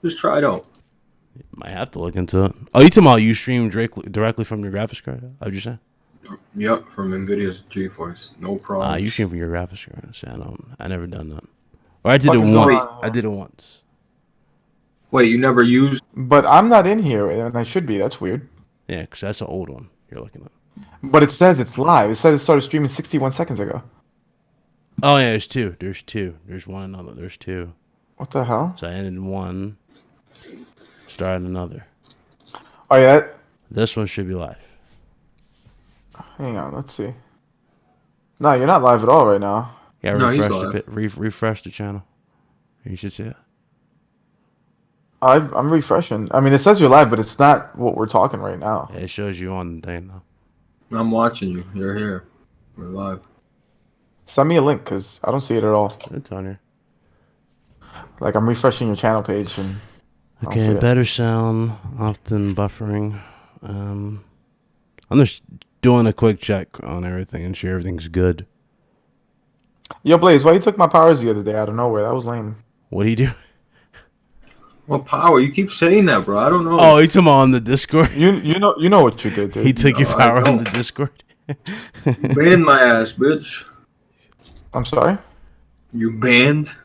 Just try it out. Might have to look into it. Oh, you talking about you stream directly from your graphics card? How'd you say? Yep, from Nvidia's GeForce. No You problems. stream from your graphics card. See, I never done that. Or I did it Fuck is going once. Wait, on I here? did it once. wait, you never used? But I'm not in here, and I should be. That's weird. Yeah, because that's an old one you're looking at. But it says it's live. It says it started streaming 61 seconds ago. Oh, yeah, there's two. There's two. There's one another. There's two. What the hell? So I ended one, started another. Oh yeah. This one should be live. Hang on. Let's see. No, you're not live at all right now. Yeah, No, he's refresh live. refresh the channel. You should see it. I'm refreshing. I mean, it says you're live, but it's not what we're talking right now. Yeah, it shows you on the thing now. I'm watching you. You're here. We're live. Send me a link, because I don't see it at all. It's on here. Like, I'm refreshing your channel page, and I don't see Okay, it. better sound, often buffering. I'm just doing a quick check on everything and sure everything's good. Yo, Blaze, why you took my powers the other day out of nowhere? That was lame. What do you do? Well, power. You keep saying that, bro. I don't know. Oh, you talking about on the Discord? You know what you did, dude. He took your No, I power on don't. the Discord. Ban my ass, bitch. I'm sorry? You banned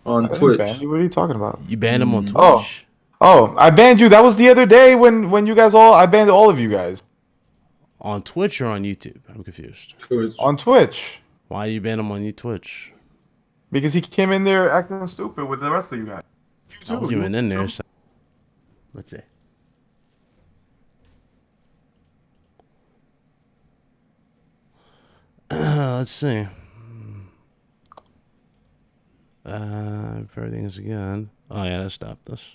on I didn't Twitch. ban you. What are you talking about? You banned him on Twitch. Oh. Oh, I banned you. That was the other day when you guys I banned all of you guys. On Twitch or on YouTube? I'm confused. Twitch. On Twitch. Why you ban him on your Twitch? Because he came in there acting stupid with the rest of you guys. I wasn't even in there. So. Let's see. Let's see. If everything's good. Oh yeah, let's stop this.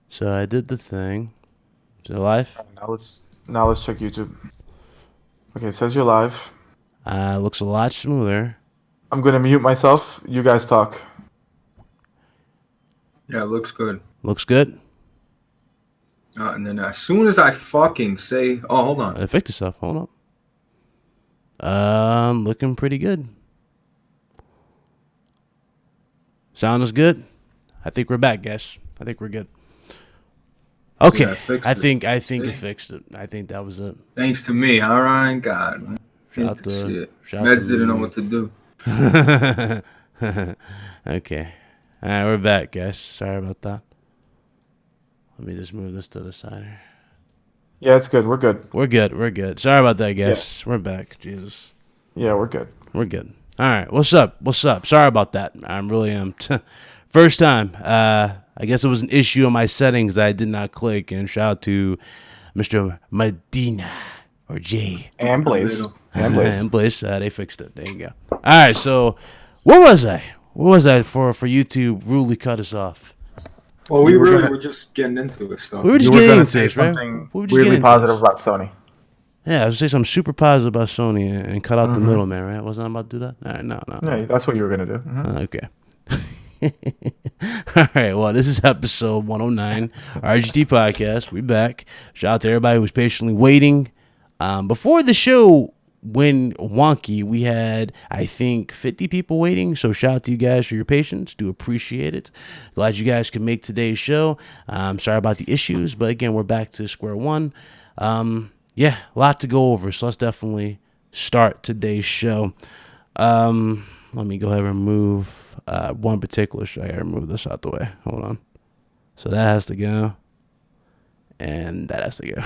So I did the thing. Is it live? Now let's check YouTube. Okay, it says you're live. Looks a lot smoother. I'm gonna mute myself. You guys talk. Yeah, it looks good. Looks good. And then as soon as I fucking say, oh, hold on. It fixed itself. Hold up. Looking pretty good. Sound is good. I think we're back, guys. I think we're good. Okay, Yeah, fixed I it. think it See? fixed it. I think that was it. Thanks to me. All right, God. Man. Shout Ain't the to- shit. shout Meds to didn't know me. what to do. Okay. All right, we're back, guys. Sorry about that. Let me just move this to the side here. Yeah, it's good. We're good. We're good. We're good. Sorry about that, guys. We're back. Jesus. Yeah, we're good. We're good. All right. What's up? What's up? Sorry about that. I really am. First time. I guess it was an issue in my settings that I did not click. And shout out to Mr. Medina or Jay. And Blaze. Little. And Blaze. And Bliss, they fixed it. There you go. All right, so where was I? Where was I for you to rudely cut us off? Well, we You were really gonna- were just getting into it stuff. We were just You were getting gonna into say this, right? something We were just weirdly getting into positive this. about Sony. Yeah, I was gonna say something super positive about Sony and cut out the middleman, right? Wasn't I about to do that? All right, no. Yeah, that's what you were gonna do. Okay. All right. Well, this is episode 109, RGT podcast. We back. Shout out to everybody who was patiently waiting. Before the show went wonky, we had, I think, 50 people waiting. So shout out to you guys for your patience. Do appreciate it. Glad you guys could make today's show. Sorry about the issues, but again, we're back to square one. Yeah, a lot to go over. So let's definitely start today's show. Let me go ahead and remove one particular show. I gotta remove this out the way. Hold on. So that has to go. And that has to go.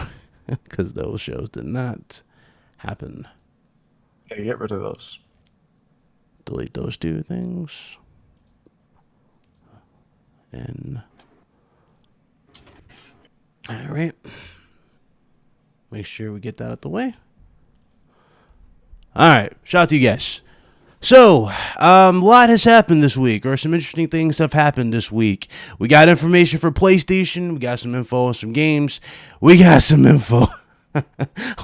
Because those shows did not happen. Yeah, get rid of those. Delete those two things. And all right. Make sure we get that out the way. All right. Shout out to you guys. So, a lot has happened this week, or some interesting things have happened this week. We got information for PlayStation. We got some info on some games. We got some info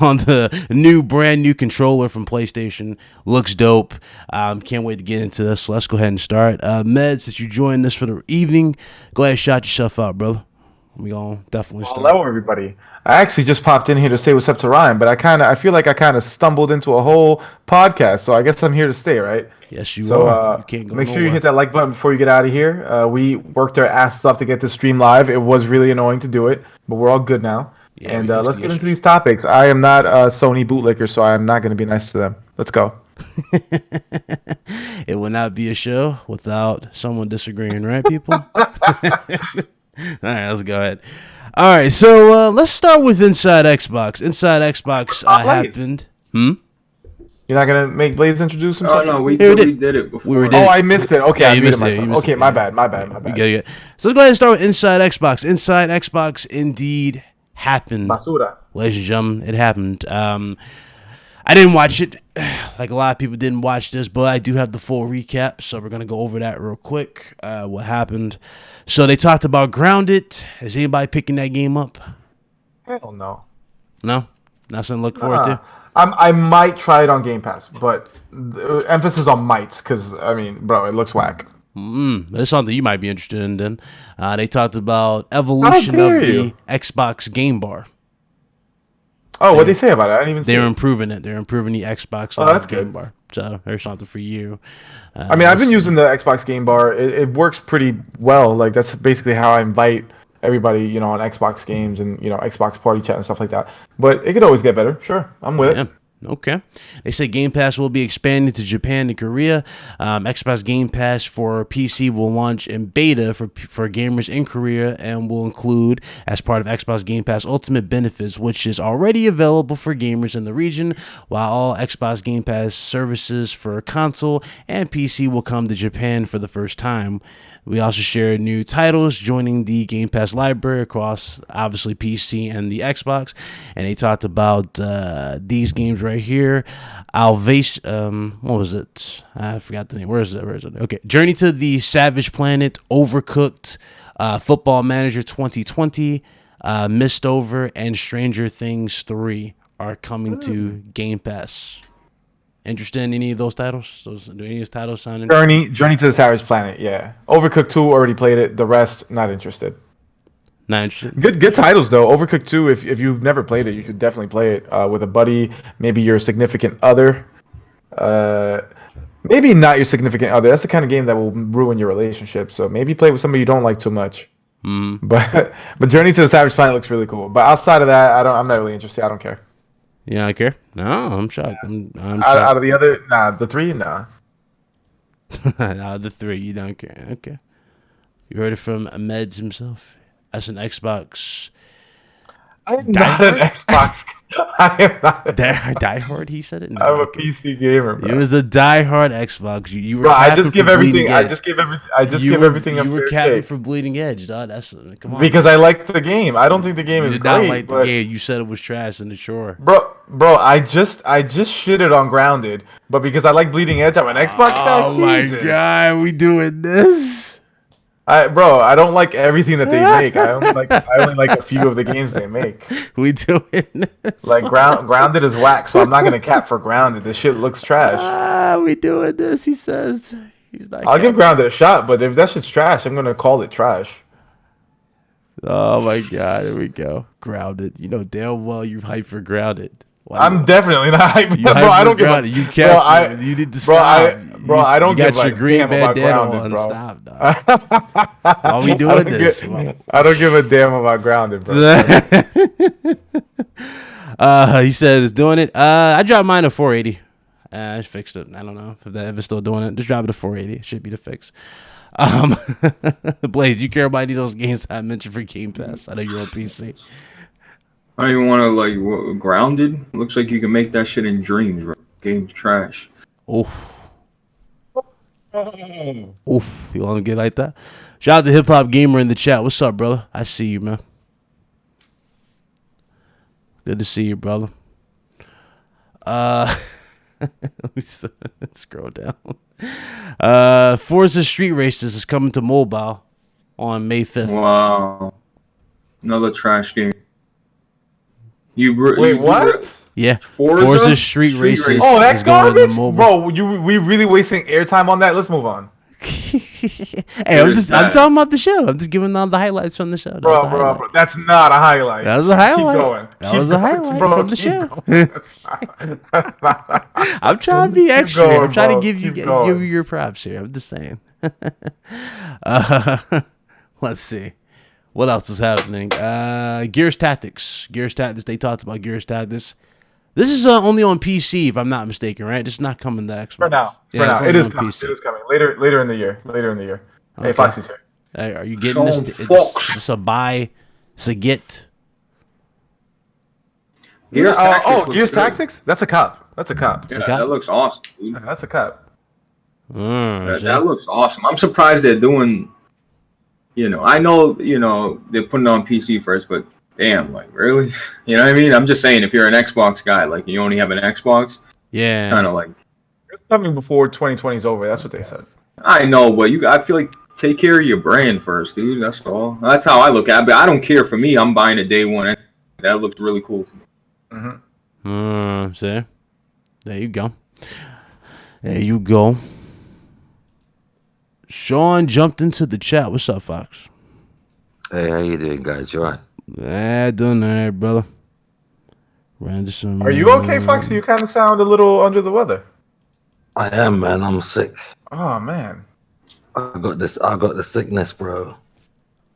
on the brand new controller from PlayStation. Looks dope. Can't wait to get into this. So let's go ahead and start. Med, since you joined us for the evening, go ahead and shout yourself out, brother. We gonna definitely start. Hello, everybody. I actually just popped in here to say what's up to Ryan, but I feel like I kind of stumbled into a whole podcast, so I guess I'm here to stay, right? Yes, you So are. You can't go make sure you nowhere. hit that like button before you get out of here. We worked our asses off to get this stream live. It was really annoying to do it, but we're all good now. Yeah, And we fixed let's the get into issues. these topics. I am not a Sony bootlicker, so I am not going to be nice to them. Let's go. It will not be a show without someone disagreeing, right, people? All right, let's go ahead. All right, so let's start with Inside Xbox. Inside Xbox happened. You're not going to make Blaze introduce Oh himself? no, we Here did, it is. did it before. We were Oh, did it. I missed it. Okay, Yeah, I you muted missed it. myself. You missed Okay, it. my Yeah. bad. My bad. We get it. So let's go ahead and start with Inside Xbox. Inside Xbox indeed happened. Basura. Ladies and gentlemen, it happened. I didn't watch it. Like a lot of people didn't watch this, but I do have the full recap, so we're going to go over that real quick, what happened. So they talked about Grounded. Is anybody picking that game up? Hell no. No? Not something to look forward to? I might try it on Game Pass, but emphasis on might, because, I mean, bro, it looks whack. That's something you might be interested in then. They talked about evolution of the Xbox Game Bar. Oh, what'd they say about it? I didn't even see They're it. improving it. They're improving the Xbox Oh, Live that's Game good. Bar. So there's something for you. I mean, I've been using the Xbox Game Bar. It works pretty well. Like, that's basically how I invite everybody, you know, on Xbox games and, you know, Xbox Party Chat and stuff like that. But it could always get better. Sure, I'm with it. Okay. They say Game Pass will be expanded to Japan and Korea. Xbox Game Pass for PC will launch in beta for gamers in Korea and will include, as part of Xbox Game Pass Ultimate Benefits, which is already available for gamers in the region, while all Xbox Game Pass services for console and PC will come to Japan for the first time. We also shared new titles joining the Game Pass library across, obviously, PC and the Xbox. And they talked about these games right here. Unveils, what was it? I forgot the name. Where is it? Okay. Journey to the Savage Planet, Overcooked, Football Manager 2020, Mistover, and Stranger Things 3 are coming to Game Pass. Interested in any of those titles? Do any of those titles sound interesting? Journey to the Savage Planet, yeah. Overcooked 2, already played it. The rest, not interested. Not interested. Good titles, though. Overcooked 2, if you've never played it, you should definitely play it with a buddy, maybe your significant other. Maybe not your significant other. That's the kind of game that will ruin your relationship. So maybe play with somebody you don't like too much. But Journey to the Savage Planet looks really cool. But outside of that, I'm not really interested. I don't care. Yeah, I care. No, I'm shocked. I'm shocked. Out of the other, the three, nah. Out of the three, you don't care. Okay. You heard it from Meds himself. As an Xbox. I am not an Xbox. I am not. Diehard, he said it. No, I'm a PC gamer, bro. He was a diehard Xbox. You were. Bro, I just give everything. I just give everything. You were capping for Bleeding Edge, dog. That's come on. Because I like the game. I don't think the game you is did great. Not like the game. You said it was trash in the shore. Bro, I just shitted on Grounded, but because I like Bleeding Edge, I'm an Xbox guy. Oh my god, we doing this? I don't like everything that they make. I only like a few of the games they make. We doing this? Like Grounded is whack, so I'm not gonna cap for Grounded. This shit looks trash. We doing this? He says. He's not. I'll give Grounded a shot, but if that shit's trash, I'm gonna call it trash. Oh my god, here we go. Grounded. You know damn well you're hyped for Grounded. I'm definitely not hyped. Bro, I don't give a you can't. You need to stop. I don't you give got a your green damn about bandana Grounded, on. bro. Stop, dog. Why are we doing this? I don't give a damn about Grounded, bro. He said it's doing it. I dropped mine to 480. I fixed it. I don't know if it's still doing it. Just drop it to 480. It should be the fix. Blaze, you care about any of those games that I mentioned for Game Pass? I know you're on PC. I don't even want to Grounded. Looks like you can make that shit in dreams, bro. Game's trash. Oof. Oof. You want to get like that? Shout out to Hip Hop Gamer in the chat. What's up, brother? I see you, man. Good to see you, brother. Let me scroll down. Forza Street Racers is coming to mobile on May 5th. Wow. Another trash game. Wait, what? Yeah, Forza Street Racers. Oh, that's is going garbage, to mobile. bro. We really wasting airtime on that. Let's move on. Hey, I'm talking about the show. I'm just giving all the highlights from the show. Bro, that's not a highlight. That was a highlight. Keep going. That was a highlight from the show. That's not I'm trying to be extra. going, I'm trying bro. to give you your props here. I'm just saying. Let's see. What else is happening? Gears Tactics. They talked about Gears Tactics. This is only on PC, if I'm not mistaken, right? It's not coming to Xbox. For now. It is coming. It is coming. Later in the year. Okay. Hey, Foxy's here. Hey, are you getting this? It's a buy. It's a get. Gears Tactics? That's a cop. Yeah, that looks awesome, dude. That's a cop. That looks awesome. I'm surprised they're doing, I know, they're putting it on PC first, but damn, like, really? You know what I mean? I'm just saying, if you're an Xbox guy, like, you only have an Xbox, yeah, it's kind of like... It's coming before 2020 is over. That's what they said. I know, but I feel like take care of your brand first, dude. That's all. That's how I look at it. But I don't care. For me, I'm buying it day one. That looked really cool to me. See? There you go. Sean jumped into the chat. What's up, Fox? Hey, how you doing, guys? You alright? Doing all right, brother. Are you okay, Foxy? You kind of sound a little under the weather. I am, man. I'm sick. Oh man. I got the sickness, bro.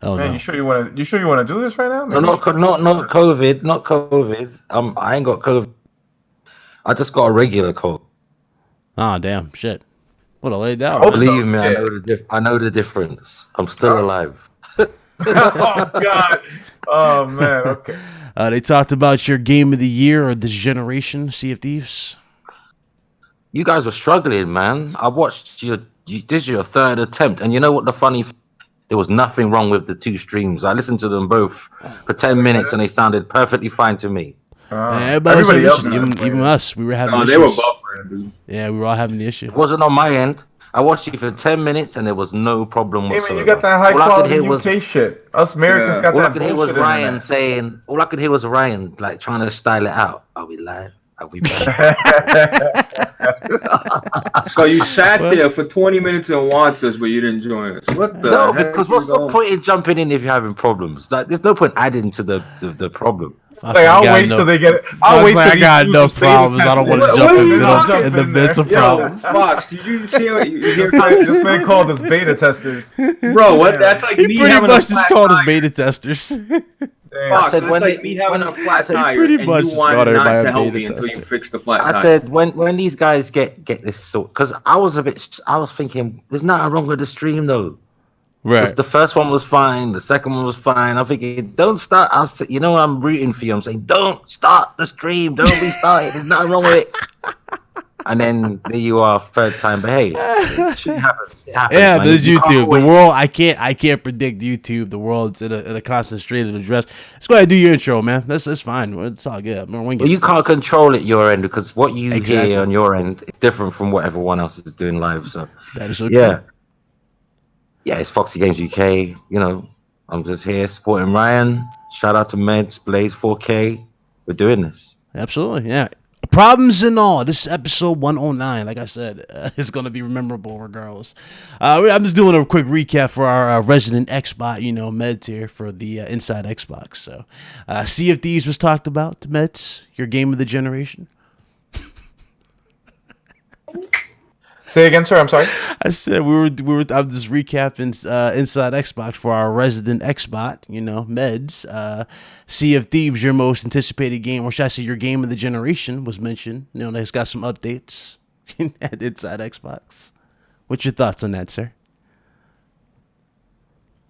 Oh man, no. You sure you want to do this right now? No, not COVID, not COVID. I ain't got COVID. I just got a regular cold. Oh damn, shit. What a lay down. Believe me, I know the difference. I'm still alive. Oh god. Oh man. Okay. They talked about your game of the year or this generation, Sea of Thieves. You guys were struggling, man. I watched this is your third attempt, and you know what the funny? There was nothing wrong with the two streams. I listened to them both for 10 minutes, and they sounded perfectly fine to me. Everybody else, even us, we were having. They were buffering, dude. Yeah, we were all having the issue. It wasn't on my end. I watched you for 10 minutes, and there was no problem whatsoever. Hey, man, you got that high quality UK shit. Us Americans got that bullshit. All I could hear was Ryan saying. All I could hear was Ryan like trying to style it out. Are we live? Are we back? So you sat there for 20 minutes and watched us, but you didn't join us. What the No, heck? because what's the point in jumping in if you're having problems? Like, there's no point adding to the problem. Like, I'll wait till they get it. I'll wait till I got no problems. I don't want to jump in the midst of problems. Fox, did you see what you hear? This man called us beta testers. Bro, what? That's like me pretty having much just called us beta testers. Fox, that's like me having a flat tire and you wanted not to help me until you fix the flat tire. I said, when these guys get this sort, because I was thinking, there's nothing wrong with the stream though. Right. The first one was fine. The second one was fine. I'm thinking, don't start. I'm rooting for you. I'm saying, don't start the stream. Don't restart it. There's nothing wrong with it. And then there you are, third time. But hey, it shouldn't happen. It happens, yeah, man. there's YouTube. The world, I can't predict YouTube. The world's in a constant state of address. Let's go ahead and do your intro, man. That's fine. It's all good. Well, you can't control it your end because what you hear on your end is different from what everyone else is doing live. So that is okay. Yeah, it's Foxy Games UK. I'm just here supporting Ryan. Shout out to Meds, Blaze 4K. We're doing this. Absolutely, yeah. Problems and all. This is episode 109. Like I said, it's going to be memorable regardless. I'm just doing a quick recap for our resident Xbot, Meds here for the Inside Xbox. So, Sea of Thieves was talked about. Meds, your game of the generation. Say again, sir. I'm sorry. I said I'm just recapping Inside Xbox for our resident Xbot, Meds. Sea of Thieves, your most anticipated game, or should I say your game of the generation, was mentioned. It's got some updates at Inside Xbox. What's your thoughts on that, sir?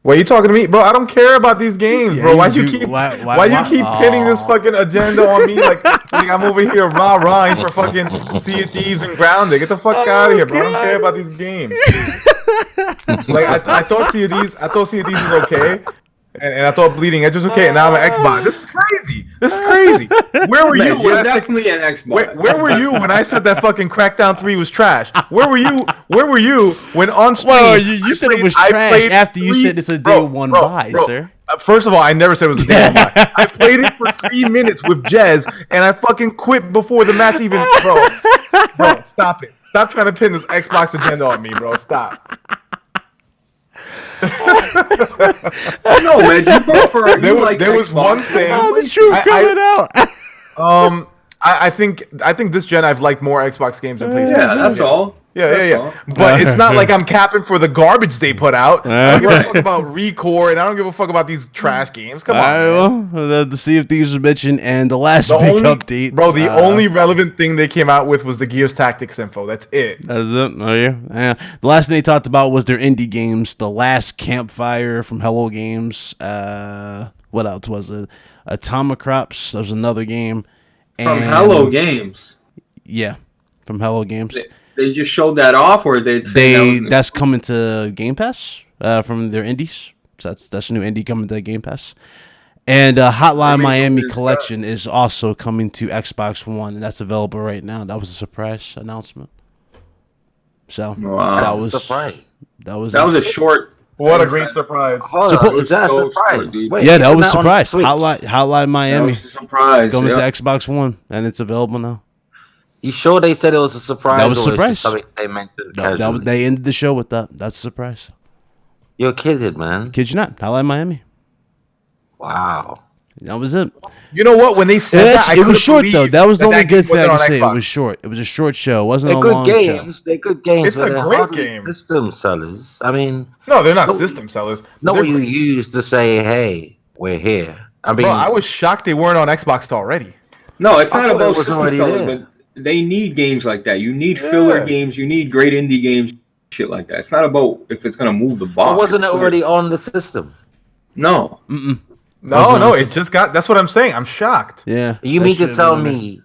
What are you talking to me, bro? I don't care about these games, bro. Why you keep pinning this fucking agenda on me like I'm over here rah-rahing for fucking Sea of Thieves and Grounded? Get the fuck out of here, bro. I don't care about these games. Like I thought Sea of Thieves was okay, and I thought Bleeding Edge was okay, and now I'm an Xbox. This is crazy. Where were you? You're definitely an Xbox. Where were you when I said that fucking Crackdown 3 was trash? Where were you when on stream? Well, you said it was trash after you said it's a day one buy, sir. First of all, I never said it was a day one buy. I played it for 3 minutes with Jez, and I fucking quit before the match even. Bro, stop it. Stop trying to pin this Xbox agenda on me, bro. Stop. No, man, you prefer. There was one thing. Oh, the truth coming out. I think this gen I've liked more Xbox games than PlayStation. Yeah, that's all. Yeah. But it's not like I'm capping for the garbage they put out. I don't give a fuck about Recore, and I don't give a fuck about these trash games. Come on, man. The Sea of Thieves was mentioned, and the last big update. Bro, the only relevant thing they came out with was the Gears Tactics info. That's it. That's it. Oh, yeah. The last thing they talked about was their indie games. The Last Campfire from Hello Games. What else was it? Atomicrops. That was another game. From Hello Games. Yeah, from Hello Games. They just showed that off, or that's coming to Game Pass from their indies. So that's a new indie coming to Game Pass. And Hotline Miami Collection is also coming to Xbox One, and that's available right now. That was a surprise announcement. So that was a surprise. That was a short. What a great surprise! Is that a surprise? Wait, yeah, that was a surprise. Hotline Miami. That was a surprise. Coming to Xbox One, and it's available now. You sure they said it was a surprise? That was a surprise. Something they mentioned they ended the show with that. That's a surprise. You're kidding, man. Kid you not. Hotline Miami. Wow. That was it. You know what? When they said it was short though. That was the only good thing I could say. It was short. It was a short show. It wasn't a long show. They're good games. It's a great game. System sellers. I mean, no, they're not system sellers. Not what you use to say, "Hey, we're here." I mean, bro, I was shocked they weren't on Xbox already. No, it's not about system sellers, but they need games like that. You need filler games. You need great indie games, shit like that. It's not about if it's gonna move the box. Wasn't it already on the system? No. No, it just got. That's what I'm saying. I'm shocked. Yeah. You mean to tell me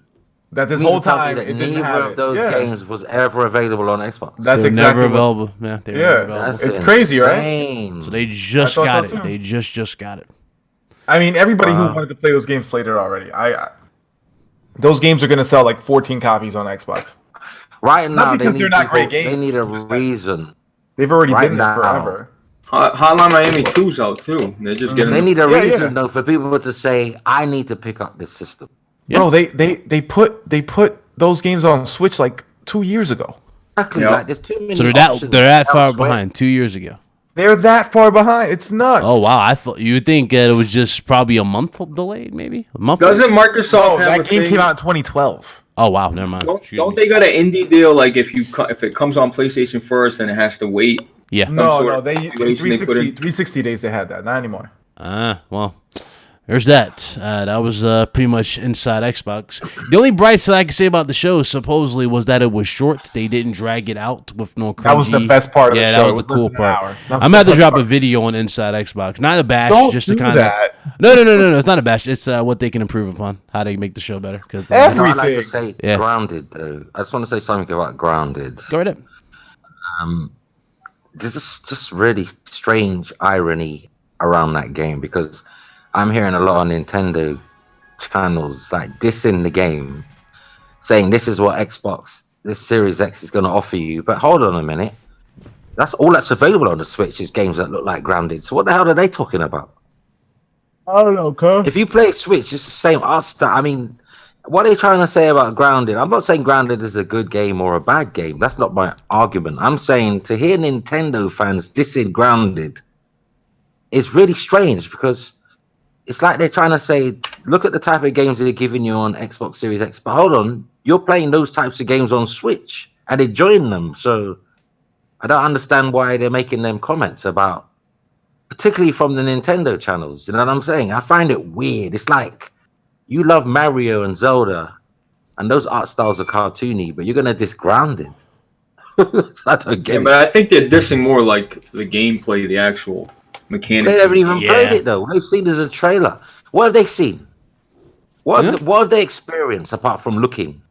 that this whole time that neither of those games was ever available on Xbox? That's exactly never available. Yeah, never available. It's crazy, right? So they just got it. They just got it. I mean, everybody who wanted to play those games played it already. Those games are going to sell like 14 copies on Xbox. Right now, they're not great games. They need a reason. They've already been there forever. Hotline Miami 2's out too. They're just getting. They need a reason though for people to say, "I need to pick up this system." Yeah. Bro, they put those games on Switch like 2 years ago. Exactly. Like, there's too many. So they're that far behind. 2 years ago. They're that far behind. It's nuts. Oh wow! I thought you would think it was just probably a month delayed, maybe a month. Doesn't Microsoft have that game came out in 2012? Oh wow! Never mind. Don't they got an indie deal? Like if it comes on PlayStation first, then it has to wait. Yeah. No, they 360 days they had that. Not anymore. Well, there's that. That was pretty much inside Xbox. The only bright side I can say about the show supposedly was that it was short. They didn't drag it out with no cringy. That was the best part of the show. Yeah, that was the cool part. I'm gonna have to drop a video on Inside Xbox. Not a bash, just to kind of. No. It's not a bash. It's what they can improve upon, how they make the show better. Because I like to say Grounded though. I just want to say something about Grounded. Go right ahead. There's just really strange irony around that game because I'm hearing a lot on Nintendo channels like dissing the game, saying this is what this Series X is going to offer you. But hold on a minute, that's all that's available on the Switch is games that look like Grounded. So what the hell are they talking about? I don't know, cuz. If you play Switch, it's the same. I mean, what are they trying to say about Grounded? I'm not saying Grounded is a good game or a bad game. That's not my argument. I'm saying to hear Nintendo fans dissing Grounded is really strange because it's like they're trying to say, look at the type of games they're giving you on Xbox Series X. But hold on, you're playing those types of games on Switch and enjoying them. So I don't understand why they're making them comments about, particularly from the Nintendo channels. You know what I'm saying? I find it weird. It's like, you love Mario and Zelda, and those art styles are cartoony, but you're gonna diss Grounded. I don't get it. But I think they're dissing more like the gameplay, the actual mechanics. They haven't even played it though. They've seen as a trailer. What have they seen? What have they experienced apart from looking?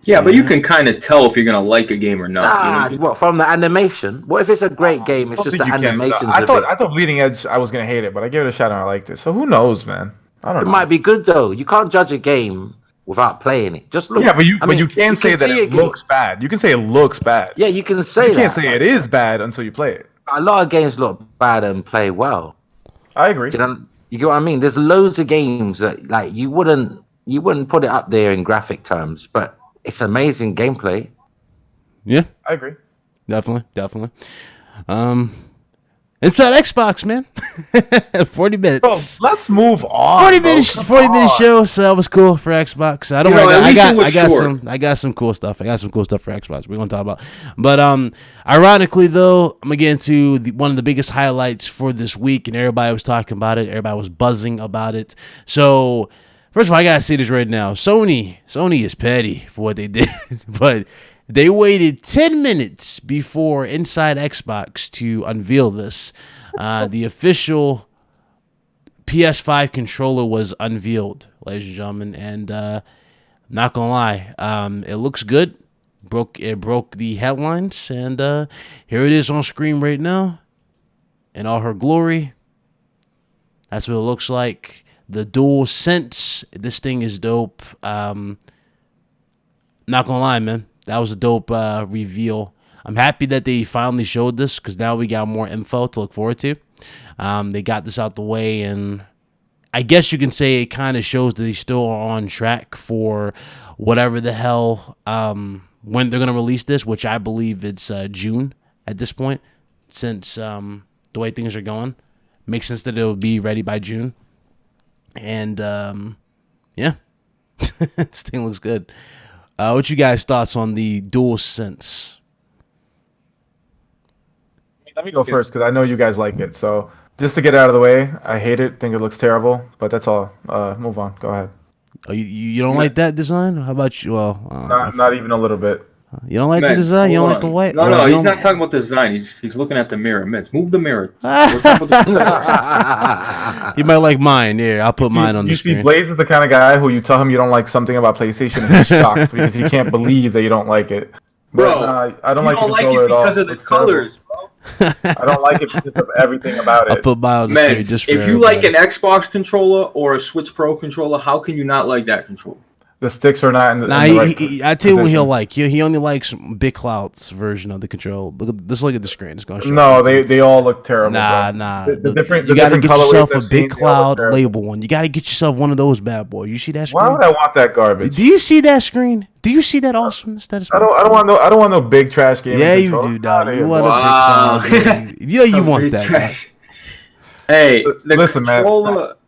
Yeah, but you can kind of tell if you're gonna like a game or not. What from the animation? What if it's a great game? It's just the animation. I thought Bleeding Edge I was gonna hate it, but I gave it a shot and I liked it. So who knows, man? I don't know. It might be good though. You can't judge a game without playing it. Just look. Yeah, but you can't say that it looks bad. You can say it looks bad. Yeah, you can say that. You can't say it is bad until you play it. A lot of games look bad and play well. I agree. You get what I mean? There's loads of games that like you wouldn't put it up there in graphic terms, but it's amazing gameplay. Yeah, I agree. Definitely. Inside Xbox, man. 40 minutes. Bro, let's move on. 40 minute show, so that was cool for Xbox. I don't I got some cool stuff. I got some cool stuff for Xbox we're gonna talk about. But ironically though, I'm gonna get into one of the biggest highlights for this week, and everybody was talking about it, everybody was buzzing about it. So first of all, I gotta say this right now. Sony is petty for what they did, but they waited 10 minutes before Inside Xbox to unveil this. The official PS5 controller was unveiled, ladies and gentlemen, and not gonna lie, it looks good. It broke the headlines, and here it is on screen right now in all her glory. That's what it looks like. The Dualsense, this thing is dope. Not gonna lie, man. That was a dope reveal. I'm happy that they finally showed this because now we got more info to look forward to. They got this out the way, and I guess you can say it kind of shows that they still are on track for whatever the hell when they're going to release this, which I believe it's June at this point, since the way things are going. Makes sense that it'll be ready by June. And yeah, this thing looks good. What you guys' thoughts on the Dualsense? Let me go first because I know you guys like it. So just to get it out of the way, I hate it. Think it looks terrible. But that's all. Move on. Go ahead. Oh, you don't like that design? How about you? Well, not even a little bit. You don't like the design? You don't like the white? No, he's not talking about the design. He's looking at the mirror. Mitz, move the mirror. You might like mine. Yeah, I'll put mine on the screen. You see, Blaze is the kind of guy who you tell him you don't like something about PlayStation and he's shocked because he can't believe that you don't like it. Bro, I don't like the controller at all. Because of the colors, bro. I don't like it because of everything about it. I'll put mine on the screen just for if you like an Xbox controller or a Switch Pro controller, how can you not like that controller? The sticks are not in the. I tell you what he'll like. He only likes Big Cloud's version of the control. Look at the screen. It's going to show. No, they all look terrible. Nah. You got to get yourself a Big Cloud label one. You got to get yourself one of those bad boys. You see that screen? Why would I want that garbage? Do you see that screen? Do you see that awesomeness? That is. I don't want no big trash game. Yeah, you do, dog. You want a Big Cloud. You want that. Hey, listen, man.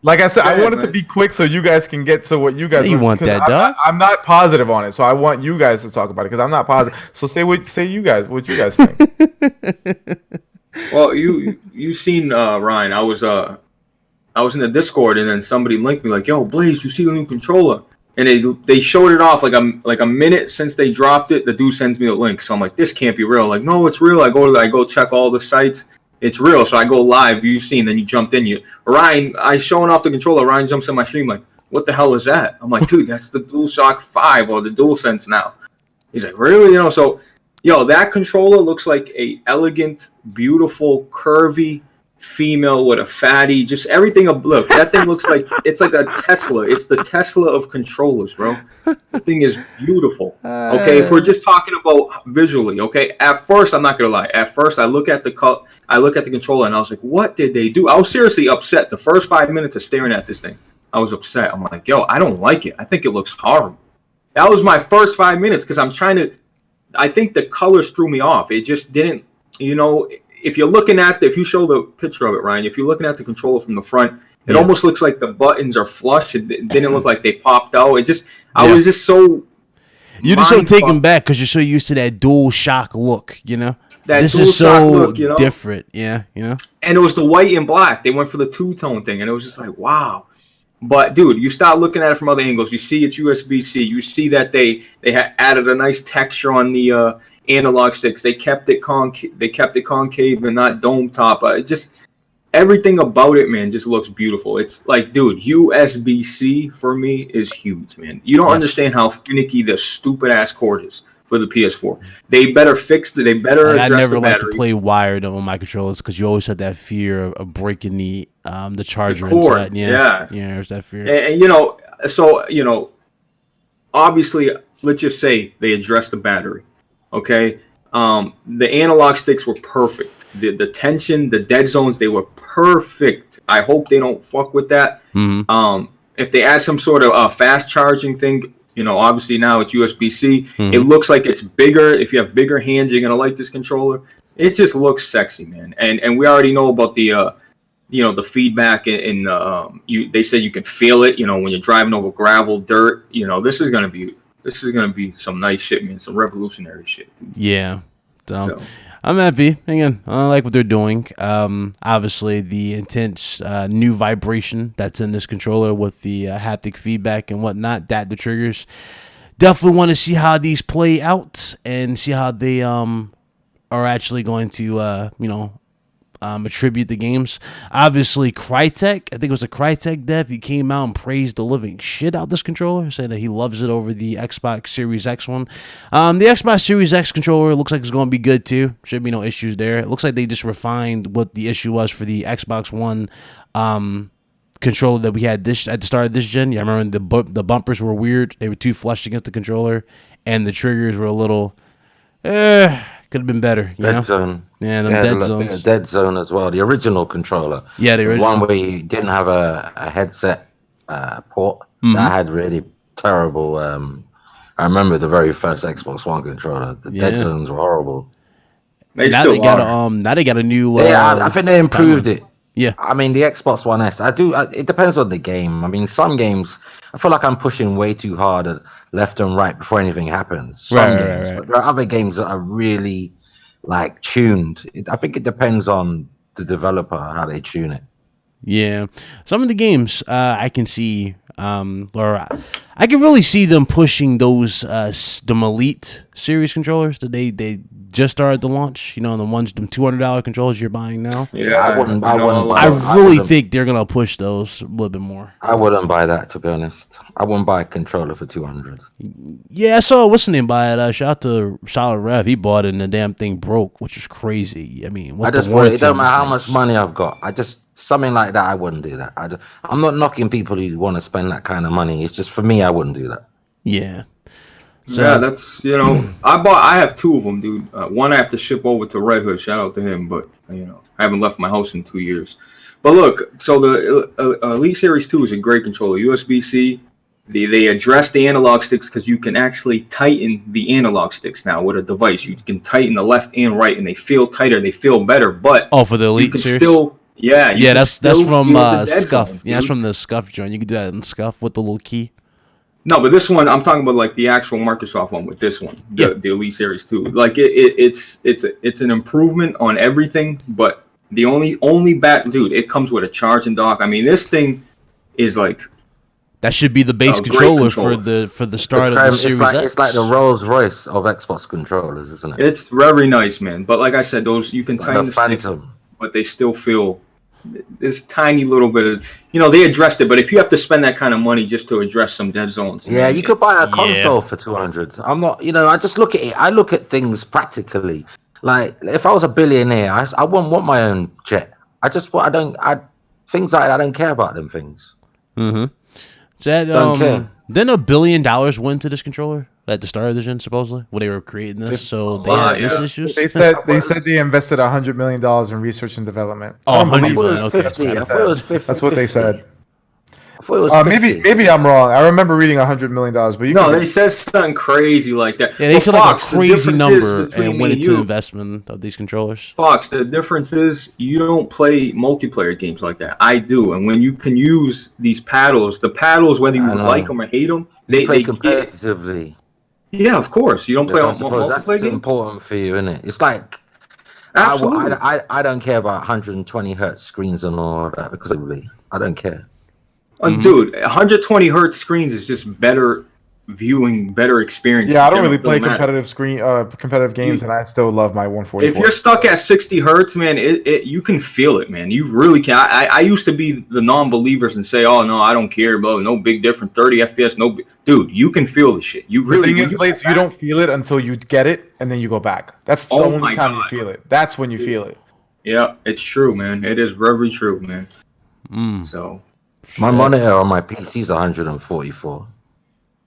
Like I said, I want it to be quick so you guys can get to what you guys want. That, dog. I'm not positive on it, so I want you guys to talk about it because I'm not positive. So say what you guys think. Well, you seen Ryan? I was in the Discord and then somebody linked me like, "Yo, Blaze, you see the new controller?" And they showed it off like a minute since they dropped it. The dude sends me the link, so I'm like, "This can't be real." Like, no, it's real. I go check all the sites. It's real, so I go live. You seen, then you jumped in. Ryan, I showing off the controller. Ryan jumps in my stream like, "What the hell is that?" I'm like, "Dude, that's the DualShock 5 or the DualSense now." He's like, "Really?" So, that controller looks like a elegant, beautiful, curvy female with a fatty. Just everything. Look, that thing looks like it's like a Tesla. It's the Tesla of controllers, bro. The thing is beautiful. Okay, if we're just talking about visually, okay. At first, I'm not gonna lie. At first, I look at the controller and I was like, "What did they do?" I was seriously upset. The first 5 minutes of staring at this thing, I was upset. I'm like, "Yo, I don't like it. I think it looks horrible." That was my first 5 minutes because I think the colors threw me off. It just didn't. If you're looking at if you show the picture of it, Ryan, if you're looking at the controller from the front, it almost looks like the buttons are flush. It didn't look like they popped out. I was just so. You're just so taken back because you're so used to that DualShock look, This is so look, different, yeah, And it was the white and black. They went for the two-tone thing, and it was just like, wow. But dude, you start looking at it from other angles. You see it's USB-C. You see that they had added a nice texture on the analog sticks. They kept it concave and not dome top. Everything about it, man, just looks beautiful. It's like, dude, USB-C for me is huge, man. You don't understand how finicky the stupid ass cord is for the PS4. They better fix it. They better address the battery. I never like to play wired on my controllers because you always have that fear of breaking the charger cord. Inside. Yeah, there's that fear. And obviously, let's just say they addressed the battery. Okay, the analog sticks were perfect. The tension, the dead zones, they were perfect. I hope they don't fuck with that. Mm-hmm. If they add some sort of fast charging thing, obviously now it's USB-C. Mm-hmm. It looks like it's bigger. If you have bigger hands, you're gonna like this controller. it just looks sexy, man. And we already know about the the feedback and they said you can feel it, when you're driving over gravel, dirt. This is gonna be some nice shit, man. Some revolutionary shit, dude. Yeah. So I'm happy. Again, I like what they're doing. Obviously, the intense new vibration that's in this controller with the haptic feedback and whatnot, the triggers. Definitely want to see how these play out and see how they are actually going to, attribute the games. Obviously, Crytek, I think it was a Crytek dev, he came out and praised the living shit out this controller, saying that he loves it over the Xbox Series X one. The Xbox Series X controller looks like it's going to be good too. Should be no issues there. It looks like they just refined what the issue was for the Xbox One controller that we had at the start of this gen. Yeah, I remember the bumpers were weird. They were too flushed against the controller, and the triggers were a little could have been better. Dead zone. Yeah, dead zones. Dead zone as well. The original controller. Yeah, the original one where you didn't have a headset port. That had really terrible. I remember the very first Xbox One controller. The dead zones were horrible. Now they got a new. I think they improved it. Yeah, I mean the Xbox One S. It depends on the game. I mean, some games I feel like I'm pushing way too hard at left and right before anything happens. Some games, but there are other games that are really like tuned. I think it depends on the developer how they tune it. Yeah, some of the games I can see, or I can really see them pushing those the Elite series controllers that they just started to launch. The ones, them $200 controllers you're buying now. Yeah, I really think they're gonna push those a little bit more. I wouldn't buy that, to be honest. I wouldn't buy a controller for $200. Yeah, I saw what's the name buy it. Shout out to Solid Rev. He bought it and the damn thing broke, which is crazy. I mean, it don't matter how much money I've got. Something like that, I wouldn't do that. I'm not knocking people who want to spend that kind of money. It's just for me, I wouldn't do that. Yeah. So, yeah, that's I have two of them, dude. One I have to ship over to Red Hood. Shout out to him, but I haven't left my house in 2 years. But look, so the Elite Series 2 is a great controller. USB-C. They address the analog sticks because you can actually tighten the analog sticks now with a device. You can tighten the left and right, and they feel tighter. They feel better. But for the Elite Series, that's from Scuff. Yeah, that's from the Scuff joint. You can do that in Scuff with the little key. No, but this one I'm talking about, like the actual Microsoft one with this one, the Elite Series 2. Like it's an improvement on everything, but the only bad, dude, it comes with a charging dock. I mean, this thing is like that should be the base controller for the start of the Series X. It's like the Rolls Royce of Xbox controllers, isn't it? It's very nice, man. But like I said, those you can tighten the Phantom, stick, but they still feel. This tiny little bit of, they addressed it, but if you have to spend that kind of money just to address some dead zones, yeah, you could buy a console for $200. I'm not, I just look at it. I look at things practically. Like if I was a billionaire, I wouldn't want my own jet. Things like that. I don't care about them things. Mm-hmm. Don't care. Then $1 billion went to this controller at the start of the gen, supposedly, when they were creating this. So they had this issues. They said they invested $100 million in research and development. Oh, $100 million. Okay. I thought it was 50. That's what they said. I thought it was 50. Maybe I'm wrong. I remember reading $100 million, but they said something crazy like that. Yeah, they said like a crazy number and went into investment of these controllers. Fox, the difference is you don't play multiplayer games like that. I do, and when you can use these paddles, whether you like them or hate them, they play competitively. Yeah, of course. You don't play on multiplayer games. That's important for you, isn't it? It's like I don't care about 120 hertz screens and all that because I don't care. Dude, 120 hertz screens is just better viewing, better experience. Yeah, I don't really play competitive games, and I still love my 144. If you're stuck at 60 hertz, man, you can feel it, man. You really can. I used to be the non-believers and say, "Oh no, I don't care, bro. No big difference. 30 FPS, no." Dude, you can feel the shit. You really. The thing is, Blaze, you don't feel it until you get it, and then you go back. That's the only time you feel it. That's when you feel it. Yeah, it's true, man. It is very true, man. So. My monitor on my PC is 144.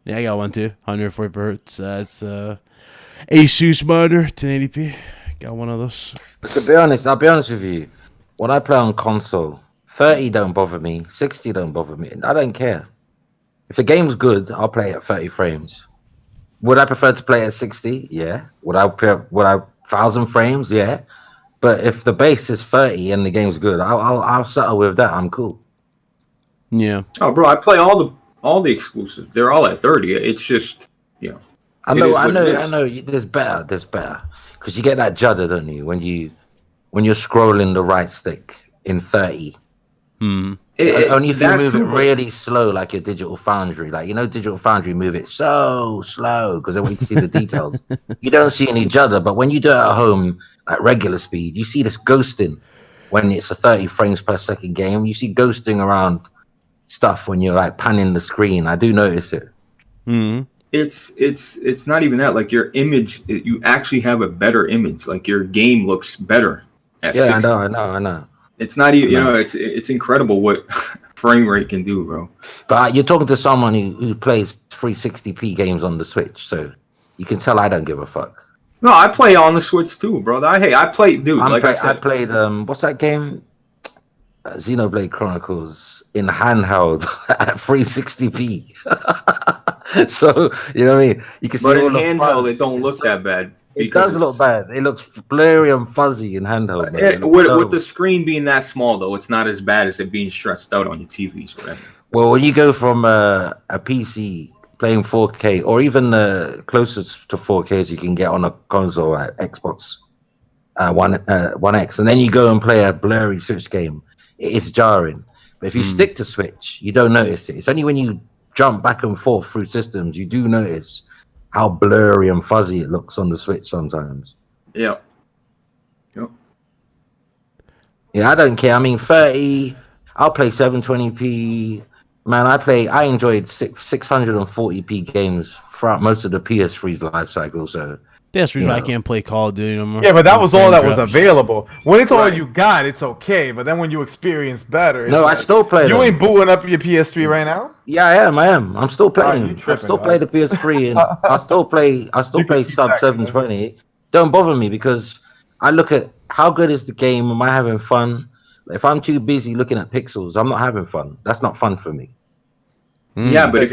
Yeah, I got one too. 144 hertz. It's Asus monitor, 1080p. Got one of those. But to be honest, I'll be honest with you. When I play on console, 30 don't bother me. 60 don't bother me. I don't care. If the game's good, I'll play at 30 frames. Would I prefer to play at 60? Yeah. Would I 1,000 frames? Yeah. But if the base is 30 and the game's good, I'll settle with that. I'm cool. Yeah. Oh, bro, I play all the exclusives. They're all at 30. It's just, you know. I know. There's better, because you get that judder, don't you? When you're scrolling the right stick in 30. Only if you move it really slow, like your Digital Foundry. Like, Digital Foundry move it so slow because they want you to see the details. You don't see any judder, but when you do it at home at regular speed, you see this ghosting when it's a 30 frames per second game. You see ghosting around stuff when you're like panning the screen. I do notice it. It's not even that. Like your image, you actually have a better image. Like your game looks better. At 60. I know. It's not even, it's incredible what frame rate can do, bro. But you're talking to someone who plays 360p games on the Switch, so you can tell I don't give a fuck. No, I play on the Switch too, bro. I play, dude. I played what's that game? Xenoblade Chronicles in handheld at 360p. So you know what I mean. You can see but all in the handheld, fuzz. it don't look that bad. It does look bad. It looks blurry and fuzzy in handheld. With the screen being that small, though, it's not as bad as it being stretched out on your TVs. Whatever. Well, when you go from a PC playing 4K, or even closest to 4K as you can get on a console at Xbox One X, and then you go and play a blurry Switch game, it's jarring. But if you stick to Switch, you don't notice it. It's only when you jump back and forth through systems you do notice how blurry and fuzzy it looks on the Switch sometimes. Yeah. Yeah, I don't care. I mean, 30. I'll play 720p. Man, I enjoyed 640p games throughout most of the PS3's life cycle. So that's the reason I can't play Call of Duty no more. Yeah, but that was all that was available. When it's all you got, it's okay. But then when you experience better, it's I still play. You ain't booting up your PS3 right now? Yeah, I am. I'm still playing. I still play the PS3, and I still play sub 720. Don't bother me because I look at how good is the game. Am I having fun? If I'm too busy looking at pixels, I'm not having fun. That's not fun for me. Yeah, but if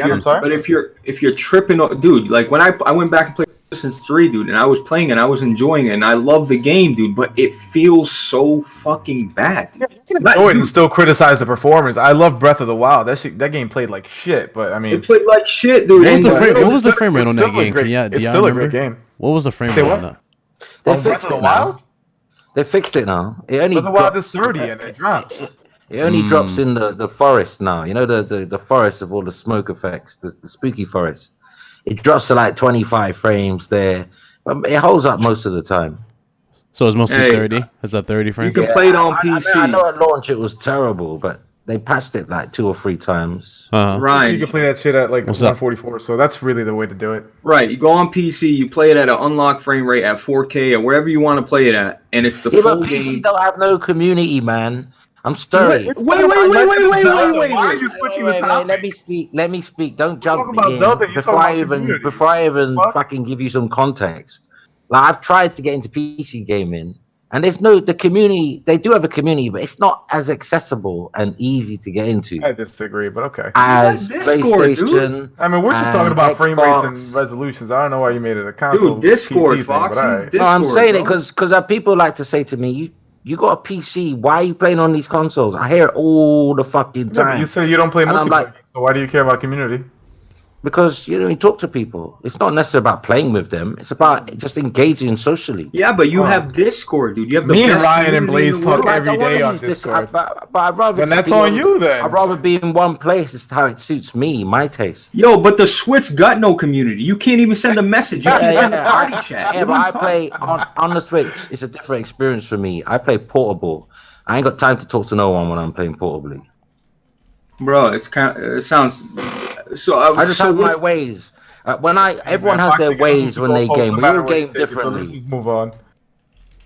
you're tripping, dude, like when I went back and played Dualsense 3, dude, and I was playing and I was enjoying it and I love the game, dude, but it feels so fucking bad. Dude. Yeah, you can enjoy it and still criticize the performance. I love Breath of the Wild. That game played like shit, but I mean, it played like shit, dude. What was the frame rate on that game? It's still a great game. What was the frame rate on that? They fixed it now. They fixed it now. It only Breath of the Wild is 30 and it drops. It only drops in the forest now. You know the forest of all the smoke effects, the spooky forest. It drops to like 25 frames there. It holds up most of the time. So it's mostly 30? Is that 30 frames? You can play it on PC. I know at launch it was terrible, but they patched it like 2 or 3 times. Right. You can play that shit at like 144, so that's really the way to do it. Right. You go on PC, you play it at an unlocked frame rate at 4K or wherever you want to play it at, and it's the full game. PC don't have no community, man. I'm sorry. Wait. Why are you switching the topic? Let me speak. Don't jump in before I even fucking give you some context. Like I've tried to get into PC gaming, and the community. They do have a community, but it's not as accessible and easy to get into. I disagree, but okay. As PlayStation, dude. I mean, we're just talking about frame rates and resolutions. I don't know why you made it a console. Dude, Discord, PC Fox. Discord, no, I'm saying it because people like to say to me, You got a PC. Why are you playing on these consoles? I hear it all the fucking time. But you say you don't play multiplayer, so why do you care about community? Because you talk to people. It's not necessarily about playing with them. It's about just engaging socially. Yeah, but you have Discord, dude. You have me and Ryan and Blaze talk every day on Discord. But I'd rather. Then that's on you then. I'd rather be in one place. It's how it suits me, my taste. Yo, but the Switch got no community. You can't even send a message. You can send a party chat. Yeah, but I play on the Switch. It's a different experience for me. I play portable. I ain't got time to talk to no one when I'm playing portably. Bro, it sounds. So I just have my ways. Everyone has their ways when they game. We all game differently. Let's move on.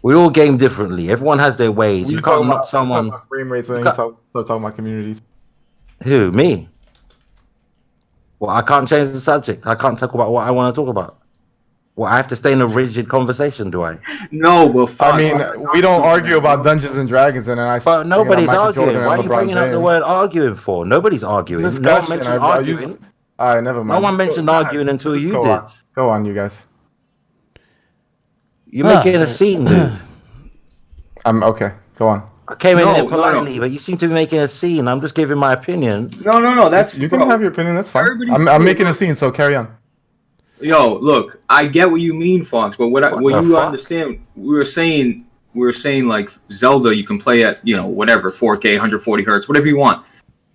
We all game differently. Everyone has their ways. You can't knock someone. Frame rates and start talking about communities. Who, me? Well, I can't change the subject. I can't talk about what I want to talk about. Well, I have to stay in a rigid conversation, do I? No, but I mean, we don't argue about Dungeons and Dragons, and I. But nobody's arguing. Why are you bringing up the word arguing for? Nobody's arguing. No one mentioned arguing. All right, never mind. No one mentioned arguing until you did. Go on, you guys. You're making a scene, dude. I'm okay. Go on. I came in there No. politely, but you seem to be making a scene. I'm just giving my opinion. No. That's You can bro, have your opinion. That's fine. everybody's I'm cool, making a bro. scene, so carry on. Yo, look, I get what you mean, Fox, but what the you fuck? understand, we were saying like Zelda, you can play at whatever 4K, 140 hertz, whatever you want,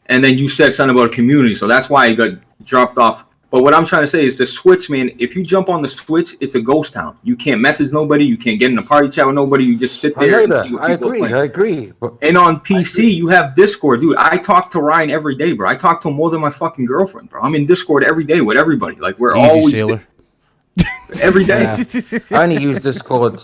and then you said something about a community, so that's why it got dropped off. But what I'm trying to say is the Switch, man. If you jump on the Switch, it's a ghost town. You can't message nobody. You can't get in a party chat with nobody. You just sit I there know and that. see what I people are agree. playing. I agree. But And on PC, you have Discord, dude. I talk to Ryan every day, bro. I talk to him more than my fucking girlfriend, bro. I'm in Discord every day with everybody. Like we're Easy always sailor. every day. Yeah. I only use Discord.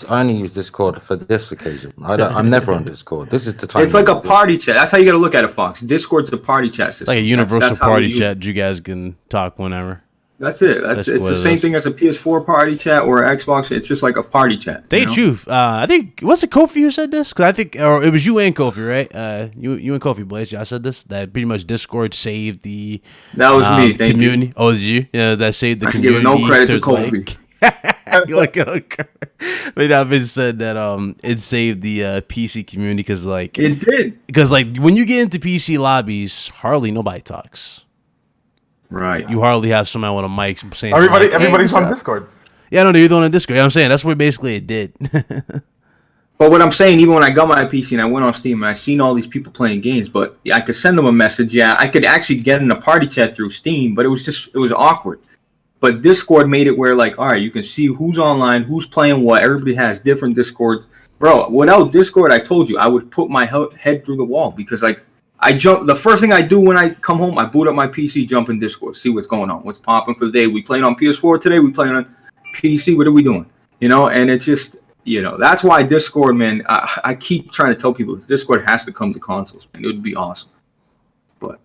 For this occasion. I'm never on Discord. This is the time. It's like a party chat. That's how you got to look at it, Fox. Discord's a party chat system. It's like a universal That's how party we use chat. it. You guys can talk whenever. That's it. It's what the it same is. thing as a PS4 party chat or Xbox. It's just like a party chat. Tell you the truth, I think was it Kofi who said this? Because I think, or it was you and Kofi, right? You and Kofi, Blaze. Y'all said this, that pretty much Discord saved the That was me. Thank community. you. Oh, was you? Yeah, that saved the I can community. give no credit to There's Kofi. You like but that been said that it saved the PC community because It did. when you get into PC lobbies, hardly nobody talks. Right. You hardly have somebody with a mic saying Everybody's on what's up? Discord. Yeah, no, you're doing on Discord. You know what I'm saying that's what basically it did. But what I'm saying, even when I got my PC and I went on Steam and I seen all these people playing games, but I could send them a message. Yeah, I could actually get in a party chat through Steam, but it was awkward. But Discord made it where all right, you can see who's online, who's playing what. Everybody has different Discords. Bro, without Discord, I told you, I would put my head through the wall because I jump. The first thing I do when I come home, I boot up my PC, jump in Discord, see what's going on, what's popping for the day. We playing on PS4 today. We playing on PC. What are we doing? And it's just, that's why Discord, man. I keep trying to tell people Discord has to come to consoles, man. It would be awesome. But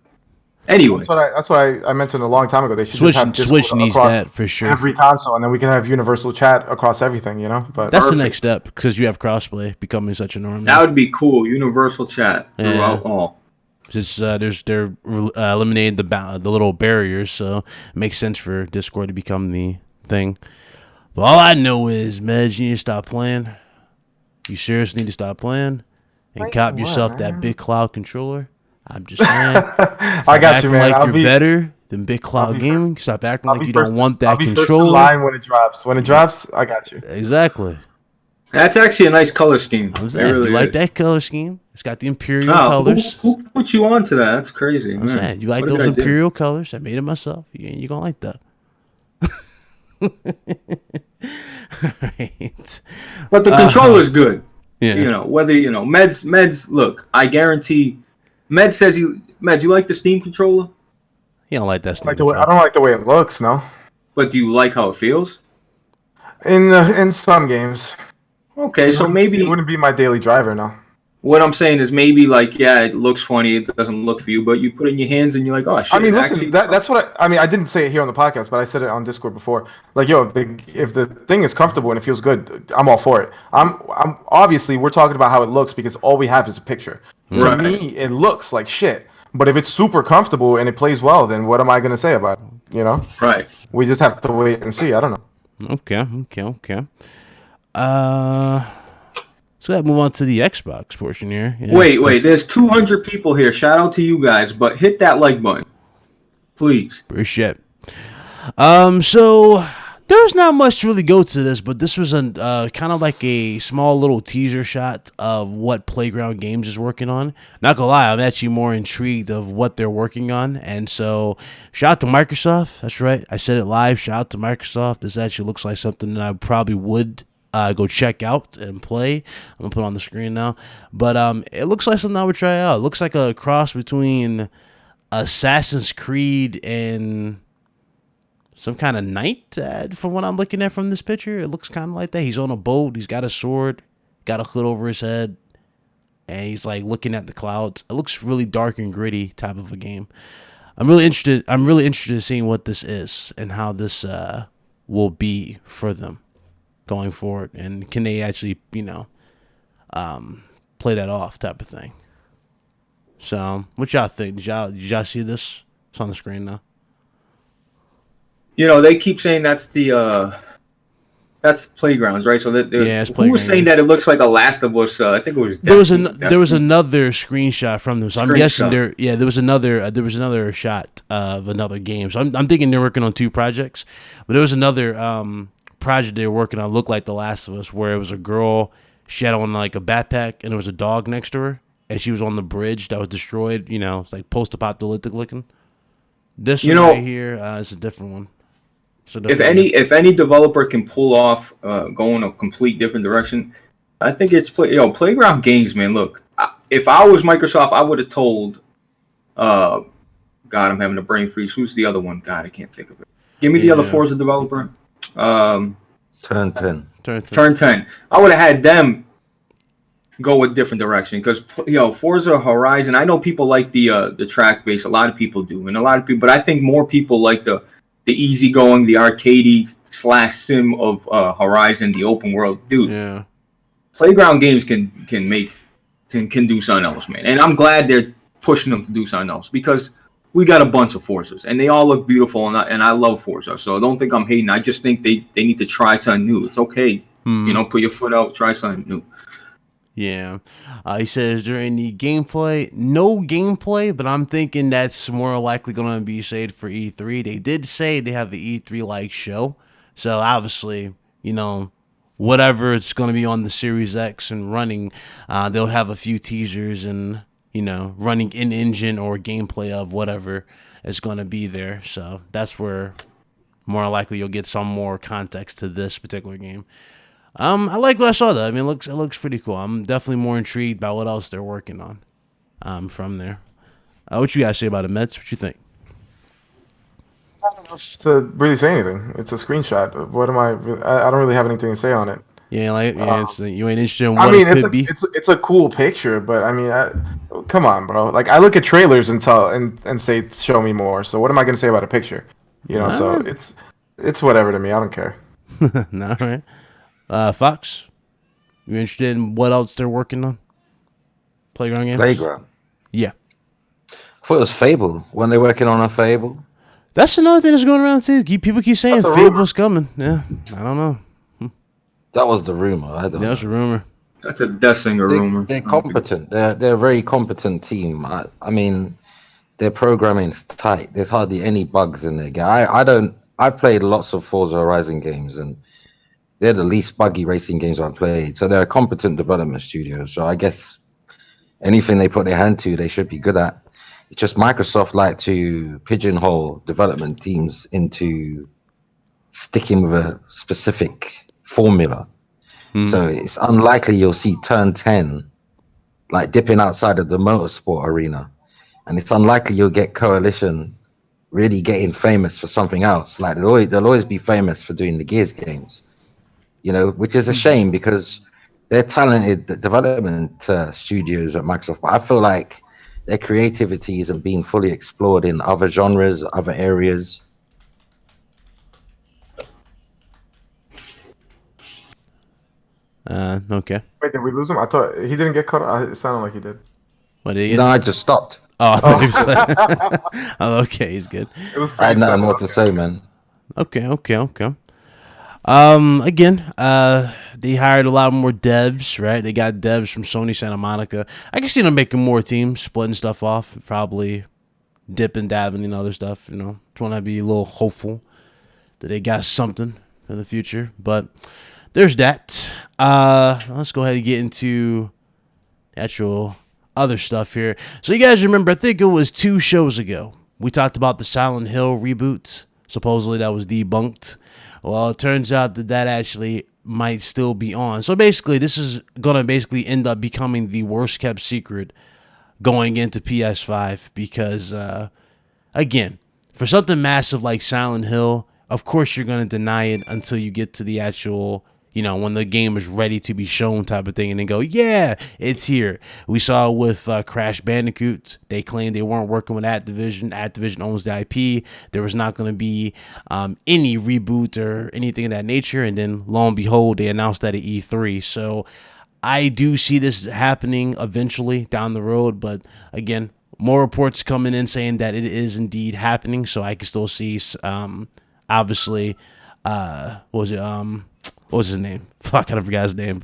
anyway, That's what I mentioned a long time ago. They should Switch just have Discord needs across that for sure. every console, and then we can have universal chat across everything. But That's Perfect. the next step because you have crossplay becoming such a norm. that would be cool. Universal chat throughout all. Since they're eliminating the little barriers, so it makes sense for Discord to become the thing. But all I know is, Medj, you need to stop playing. You seriously need to stop playing and cop yourself that big cloud controller. I'm just saying. I got you, man. Like I'll you're be better than big cloud gaming. Stop acting like you don't want that I'll be controller. first in line when it drops. When it drops, I got you. Exactly. That's actually a nice color scheme. I'm saying, really you like is. that color scheme? It's got the Imperial Wow, colors. who put you on to that? That's crazy. I'm man. saying, you like What a those good idea. Imperial colors? I made it myself. You're going to like that. Right. But the controller's good. Yeah. Whether Meds. Look, I guarantee. Med says you like the Steam controller, You don't like that I stuff. don't like the way it looks. No, but do you like how it feels? in some games. Okay, so maybe it wouldn't be my daily driver. No. what I'm saying is maybe it looks funny, it doesn't look for you, but you put it in your hands and you're like, oh shit. I mean, listen, listen, that's what I didn't say it here on the podcast, but I said it on Discord before. Like, yo, if the thing is comfortable and it feels good, I'm all for it. I'm obviously we're talking about how it looks because all we have is a picture. Right. To me, it looks like shit. But if it's super comfortable and it plays well, then what am I gonna say about it? Right. We just have to wait and see. I don't know. Okay. So let's move on to the Xbox portion here. Yeah, Wait. There's 200 people here. Shout out to you guys, but hit that like button, please. Appreciate it. So there's not much to really go to this, but this was a kind of like a small little teaser shot of what Playground Games is working on. Not gonna lie, I'm actually more intrigued of what they're working on, and so shout out to Microsoft. That's right, I said it live. Shout out to Microsoft. This actually looks like something that I probably would go check out and play. I'm gonna put it on the screen now, but it looks like something I would try out. It looks like a cross between Assassin's Creed and some kind of knight, from what I'm looking at from this picture. It looks kind of like that. He's on a boat. He's got a sword, got a hood over his head, and he's like looking at the clouds. It looks really dark and gritty type of a game. I'm really interested in seeing what this is and how this will be for them going forward, and can they actually play that off type of thing. So what y'all think? Did y'all see this? It's on the screen now. They keep saying that's the That's Playgrounds, right? So that Yeah, it's who was saying that it looks like a Last of Us? I think it was. There was another screenshot from them, so I'm guessing there. Yeah, there was another shot of another game. So I'm thinking they're working on two projects, but there was another project they were working on looked like The Last of Us, where it was a girl. She had on like a backpack, and there was a dog next to her, and she was on the bridge that was destroyed. You know, it's like post-apocalyptic looking. This one right here is a different one. So if any developer can pull off going a complete different direction, I think it's Playground Games, man. Look, if I was Microsoft, I would have told. God, I'm having a brain freeze. Who's the other one? God, I can't think of it. Give me the other Forza developer. Turn 10. Turn 10. I would have had them go a different direction because Forza Horizon. I know people like the track base. A lot of people do, and a lot of people. But I think more people like the easygoing, the arcadey / sim of Horizon, the open world. Dude, yeah. Playground Games can do something else, man. And I'm glad they're pushing them to do something else because we got a bunch of Forzas and they all look beautiful and I love Forza. So I don't think I'm hating. I just think they need to try something new. It's okay. Put your foot out, try something new. Yeah. He says, is there any gameplay? No gameplay, but I'm thinking that's more likely going to be saved for E3. They did say they have the E3-like show. So obviously, whatever it's going to be on the Series X and running, they'll have a few teasers and, running in-engine or gameplay of whatever is going to be there. So that's where more likely you'll get some more context to this particular game. I like what I saw though. I mean, it looks pretty cool. I'm definitely more intrigued by what else they're working on. From there, what you guys say about the Mets? What you think? I don't know to really say anything. It's a screenshot. What am I don't really have anything to say on it. Yeah, you ain't interested in what it could be. It's a cool picture, but I mean, come on, bro. Like I look at trailers and say show me more. So what am I gonna say about a picture? So it's whatever to me. I don't care. All right. Fox, you interested in what else they're working on? Playground games? Playground? Yeah. I thought it was Fable. Weren't they working on a Fable? That's another thing that's going around too. People keep saying Fable's coming. Yeah, I don't know. That was the rumor. I don't know. That's a rumor. That's a Death Singer rumor. They're competent. They're a very competent team. I mean, their programming's tight. There's hardly any bugs in their game. I've played lots of Forza Horizon games and they're the least buggy racing games I've played. So they're a competent development studio. So I guess anything they put their hand to, they should be good at. It's just Microsoft like to pigeonhole development teams into sticking with a specific formula. So it's unlikely you'll see Turn 10 like dipping outside of the motorsport arena. And it's unlikely you'll get Coalition really getting famous for something else. Like they'll always be famous for doing the Gears games. Which is a shame because they're talented development studios at Microsoft. But I feel like their creativity isn't being fully explored in other genres, other areas. Okay. Wait, did we lose him? I thought he didn't get cut off. It sounded like he did. No, I just stopped. Oh, okay, he's good. I had nothing more to say, man. Okay. Again, they hired a lot more devs, right? They got devs from Sony Santa Monica. I can see them making more teams, splitting stuff off, probably dipping, dabbing, and other stuff. Just want to be a little hopeful that they got something for the future. But there's that. Let's go ahead and get into the actual other stuff here. So you guys remember, I think it was 2 shows ago, we talked about the Silent Hill reboot. Supposedly that was debunked. Well, it turns out that actually might still be on. So basically, this is going to basically end up becoming the worst kept secret going into PS5 because, again, for something massive like Silent Hill, of course you're going to deny it until you get to the actual, when the game is ready to be shown type of thing and then go, yeah, it's here. We saw with Crash Bandicoot, they claimed they weren't working with Activision. Activision owns the IP. There was not going to be any reboot or anything of that nature. And then lo and behold, they announced that at E3. So I do see this happening eventually down the road. But again, more reports coming in saying that it is indeed happening. So I can still see, obviously, what was his name? Fuck, I don't forgot his name.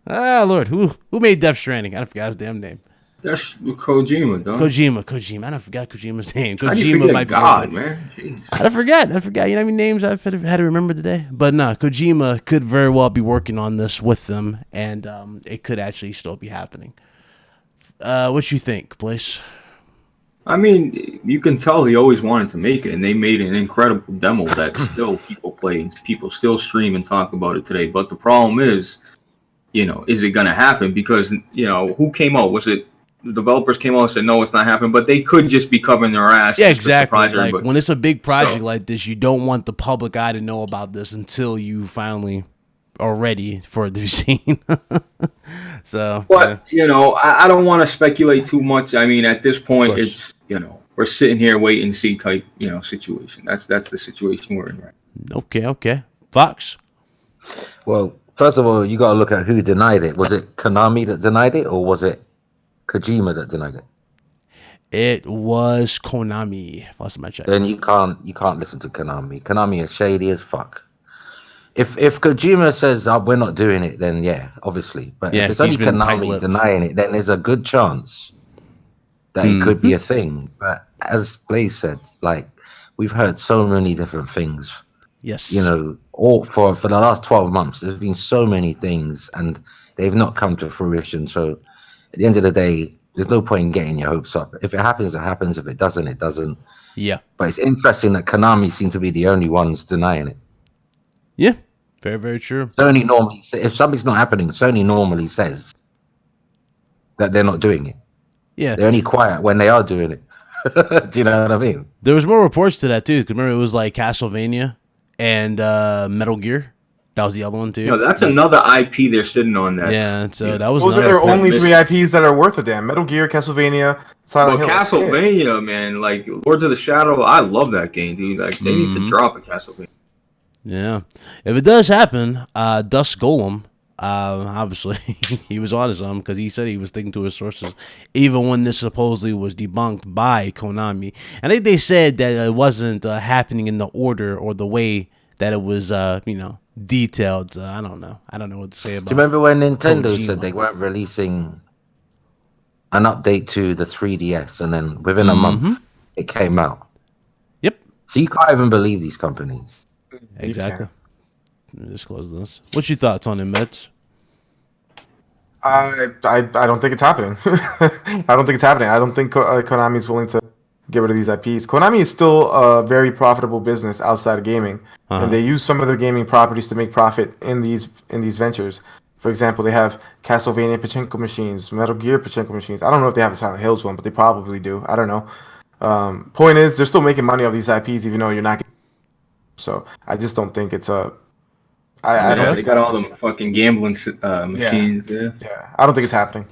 Lord, who made Death Stranding? I don't forgot his damn name. That's Kojima, dog. Kojima. I don't forgot Kojima's name. How do you Kojima forget might be God, man. Jeez. I forgot. You know how many names I've had to remember today? But no, Kojima could very well be working on this with them, and it could actually still be happening. What you think, Blaze? I mean, you can tell he always wanted to make it, and they made an incredible demo that still people play, and people still stream and talk about it today. But the problem is, is it going to happen? Because, who came out? Was it the developers came out and said, no, it's not happening, but they could just be covering their ass. Yeah, just to exactly. surprise Like everybody. when it's a big project like this, you don't want the public eye to know about this until you finally are ready for it to be seen. So, but I don't want to speculate too much. I mean, at this point, it's we're sitting here wait and see type situation. That's the situation we're in right now. Okay. Fox. Well, first of all, you got to look at who denied it. Was it Konami that denied it, or was it Kojima that denied it? It was Konami. Last time I checked. Then you can't listen to Konami. Konami is shady as fuck. If Kojima says we're not doing it, then yeah, obviously. But if it's only Konami denying it, then there's a good chance that it could be a thing. But as Blaze said, like we've heard so many different things. Yes. All for the last 12 months, there's been so many things, and they've not come to fruition. So at the end of the day, there's no point in getting your hopes up. If it happens, it happens. If it doesn't, it doesn't. Yeah. But it's interesting that Konami seem to be the only ones denying it. Yeah. Very, very true. Sony normally, if something's not happening, Sony normally says that they're not doing it. Yeah. They're only quiet when they are doing it. Do you know what I mean? There was more reports to that too. Because remember, it was like Castlevania and Metal Gear. That was the other one too. That's another IP they're sitting on. So that was. Those are their only 3 IPs that are worth a damn. Metal Gear, Castlevania, Silent Hill. Castlevania, man, like Lords of the Shadow, I love that game, dude. Like they need to drop a Castlevania. Yeah, if it does happen, Dusk Golem, obviously he was on his own because he said he was sticking to his sources, even when this supposedly was debunked by Konami. And I think they said that it wasn't happening in the order or the way that it was, detailed. I don't know what to say about. Do you remember when Nintendo Kojima said they weren't releasing an update to the 3DS, and then within a month it came out? Yep. So you can't even believe these companies. Exactly. Let me just close this. What's your thoughts on it, Mets? I don't think it's happening. I don't think it's happening. I don't think Konami is willing to get rid of these IPs. Konami is still a very profitable business outside of gaming, and they use some of their gaming properties to make profit in these ventures. For example, they have Castlevania pachinko machines, Metal Gear pachinko machines. I don't know if they have a Silent Hills one, but they probably do. I don't know. Point is, they're still making money off these IPs, even though you're not. So I just don't think it's a. I don't. They got all them fucking gambling machines. Yeah. I don't think it's happening.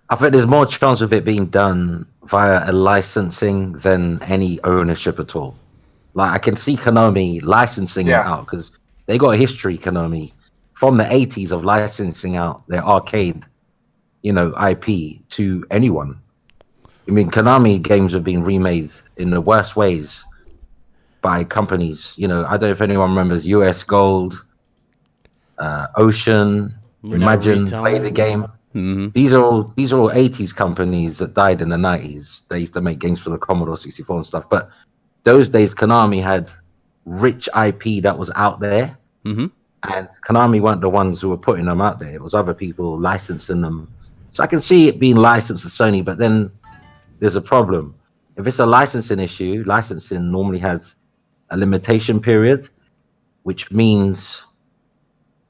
I think there's more chance of it being done via a licensing than any ownership at all. Like I can see Konami licensing it out because they got a history, Konami, from the 80s of licensing out their arcade, IP to anyone. I mean, Konami games have been remade in the worst ways by companies. I don't know if anyone remembers US Gold, Ocean, Imagine played the game. Mm-hmm. These are all 80s companies that died in the 90s. They used to make games for the Commodore 64 and stuff. But those days, Konami had rich IP that was out there. Mm-hmm. And Konami weren't the ones who were putting them out there. It was other people licensing them. So I can see it being licensed to Sony, but then there's a problem. If it's a licensing issue, licensing normally has a limitation period, which means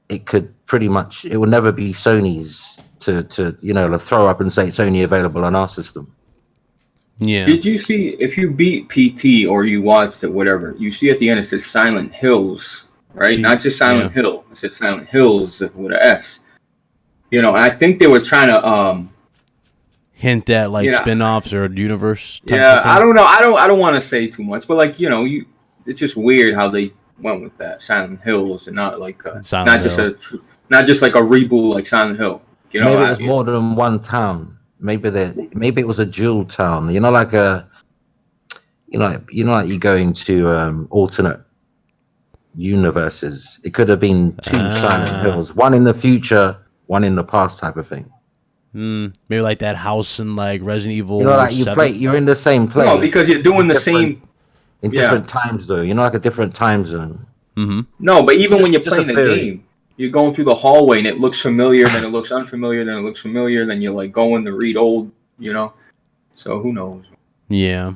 it could it will never be Sony's to throw up and say it's only available on our system. Yeah. Did you see, if you beat PT or you watched it, whatever, you see at the end it says Silent Hills, right? Not just Silent Hill. It says Silent Hills with an S. I think they were trying to hint at spin-offs or universe. I don't know. I don't want to say too much, but it's just weird how they went with that Silent Hills and not like not just a reboot like Silent Hill. Maybe it was more than one town. Maybe it was a dual town. Like you go into alternate universes. It could have been two Silent Hills, one in the future, one in the past, type of thing. Maybe like that house in like Resident Evil. You know, like 7? you're in the same place. No, because you're doing the same in different times, though. You know, like a different time zone. Mm-hmm. No, but even when you're Just playing a the theory. game, you're going through the hallway and it looks familiar, then it looks unfamiliar, then it looks familiar, then you're like going to read old, you know. So who knows? Yeah,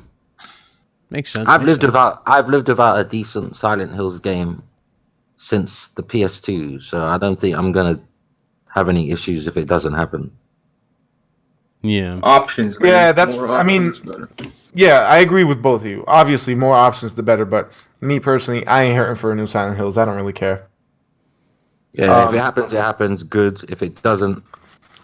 makes sense. I've lived without a decent Silent Hills game since the PS2, so I don't think I'm gonna have any issues if it doesn't happen. Yeah. Options. Man. Yeah, that's. More I mean, options, better. yeah, I agree with both of you. Obviously, more options the better. But me personally, I ain't hurting for a new Silent Hills. I don't really care. Yeah, if it happens, it happens. Good. If it doesn't,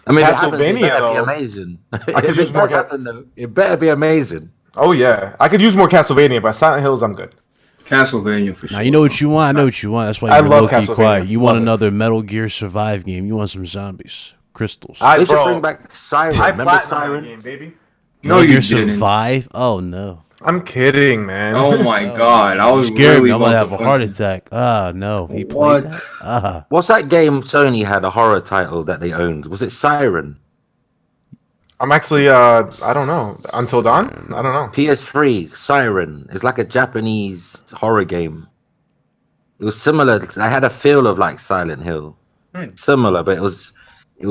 I mean, if it happens, it Castlevania, better be though, amazing. could If use it more does happen, though, it better be amazing. Oh yeah, I could use more Castlevania, but Silent Hills, I'm good. Castlevania for sure. Now you know what you want. I know what you want. That's why I you're love low-key Castlevania. quiet. You want Love it. another Metal Gear Survive game. You want some zombies, crystals. They should Bro, bring back Siren. I Remember platinum that Siren? game, baby. No, Metal you Gear didn't. Survive? Oh no. I'm kidding, man. Oh my god, I was Scared really me. I'm gonna about have to a heart fucking- attack. Ah, no. He played What? that? Ah. What's that game Sony had a horror title that they owned? Was it Siren? I'm actually, I don't know. Until Dawn? I don't know. PS3 Siren. It's like a Japanese horror game. It was similar. I had a feel of like Silent Hill, similar, but it was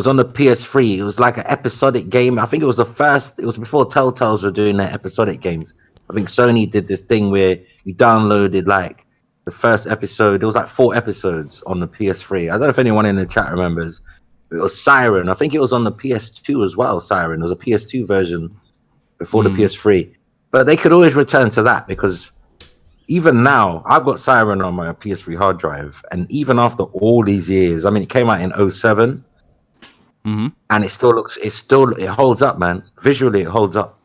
on the PS3. It was like an episodic game. I think it was the first. It was before Telltales were doing their episodic games. I think Sony did this thing where you downloaded like the first episode. It was like 4 episodes on the PS3. I don't know if anyone in the chat remembers. It was Siren. I think it was on the PS2 as well. Siren. There was a PS2 version before the PS3, but they could always return to that because even now I've got Siren on my PS3 hard drive, and even after all these years, I mean, it came out in 07, and it holds up, man. Visually, it holds up.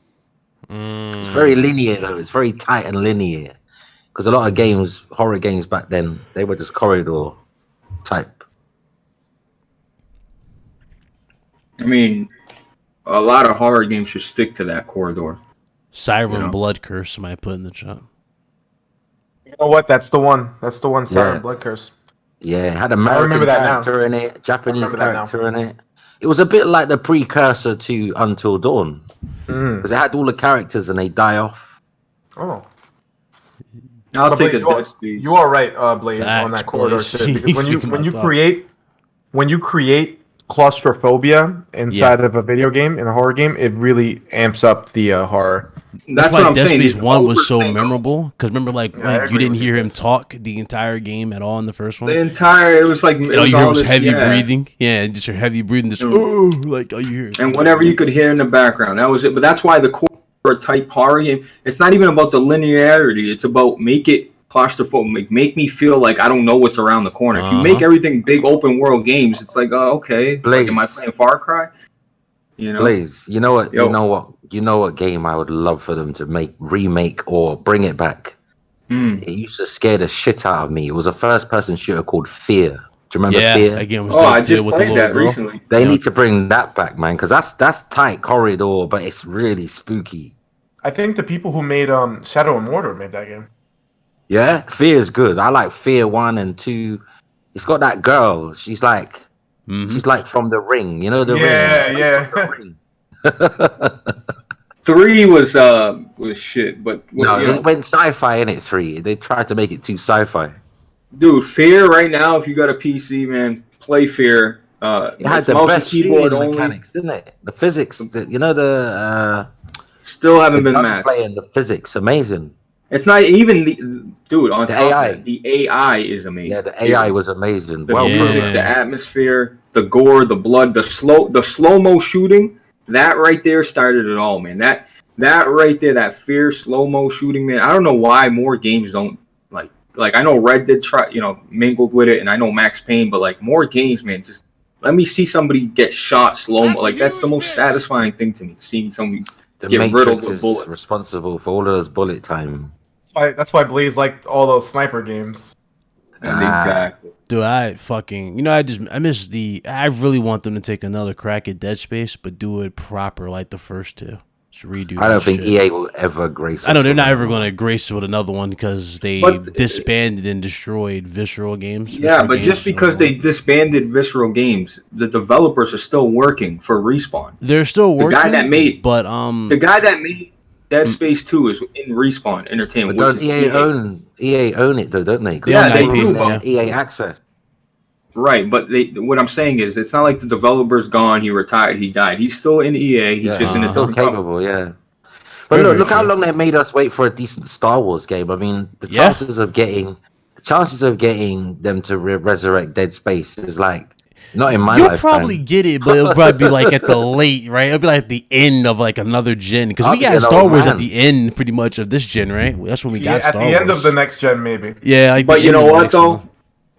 It's very linear though. It's very tight and linear because a lot of games, horror games back then, they were just corridor type. I mean, a lot of horror games should stick to that corridor. Siren You know. Blood Curse, somebody put in the chat. You know what? That's the one. That's the one. Siren Yeah. Blood Curse. Yeah, it had a American remember that now. character in it, Japanese remember that now. character in it. It was a bit like the precursor to Until Dawn because it had all the characters and they die off. Oh. I'll But take Blaze, a dead speed. you are right, Blaze, Facts, on that corridor Blaze. shit. Because when you Speaking when my you thought. create claustrophobia inside of a video game, in a horror game, it really amps up the horror. That's why what I'm Dead saying. Space It's 1 was so overthink- memorable. Because remember, like, I like agree you didn't with you hear him guys. talk the entire game at all in the first one. The entire, it was like, it All you heard all was this- heavy yeah. breathing. Yeah, and just your heavy breathing. Just, Mm. oh, like, all you hear. And whatever you could hear in the background, that was it. But that's why the core type horror game, it's not even about the linearity. It's about make it claustrophobic, make me feel like I don't know what's around the corner. If you make everything big open world games, it's like, oh, okay. Like, am I Blaze. playing Far Cry? You know? Blaze, you know what? Yo. You know what game I would love for them to remake or bring it back. Mm. It used to scare the shit out of me. It was a first-person shooter called Fear. Do you remember Yeah, Fear? again, was Oh, I dope, too, just with the played little that girl. recently. They Yeah. need to bring that back, man, because that's tight corridor, but it's really spooky. I think the people who made Shadow and Mordor made that game. Yeah, Fear is good. I like Fear 1 and 2. It's got that girl. She's like from The Ring. You know The Ring? Yeah. The Ring. 3 was shit, but No, you know, it went sci-fi in it. 3. They tried to make it too sci-fi. dude, Fear right now. If you got a PC, man, play Fear. It had it's the mouse and best keyboard shooting only. mechanics, didn't it? The physics, Still haven't been gunplay matched. and the physics, amazing. It's not even dude. On The top AI. of that, the AI is amazing. Yeah, the AI was amazing. the Well Yeah. music, programmed. the atmosphere, the gore, the blood, the slow mo shooting. That right there started it all, man. That right there, that Fear slow mo shooting, man. I don't know why more games don't like. I know Red did try, mingled with it, and I know Max Payne, but like more games, man. Just let me see somebody get shot slow mo. Like that's the most satisfying thing to me. Seeing somebody The get riddled Matrix with is bullets. responsible for all of those bullet time. That's why Blaze liked all those sniper games. Exactly. Dude, I really want them to take another crack at Dead Space, but do it proper like the first two. Just redo. I don't that think shit. EA will ever grace. I know us they're with not ever another going to one. grace with another one because they But- disbanded and destroyed Visceral Games. Yeah, Visceral but Games just is no because more. they disbanded Visceral Games, the developers are still working for Respawn. They're still The working. guy that made- but The guy that made Dead Space 2 is in Respawn Entertainment. But Which don't is EA own it though, don't they? 'Cause They own it's the all IP, in their yeah. EA access. Right, but what I'm saying is, it's not like the developer's gone. He retired. He died. He's still in EA. He's just in a he's still different company. capable. Yeah. But Very look how true. long they made us wait for a decent Star Wars game. I mean, the Yeah. chances of getting them to resurrect Dead Space is like not in my you'll lifetime. probably get it, but it'll probably be like at the late, right? It'll be like at the end of like another gen because I'll we be got an Star old Wars at man. the end, pretty much of this gen, right? That's when we got at Star the Wars. end of the next gen, maybe. Yeah, like But the you end know of the what next though? one.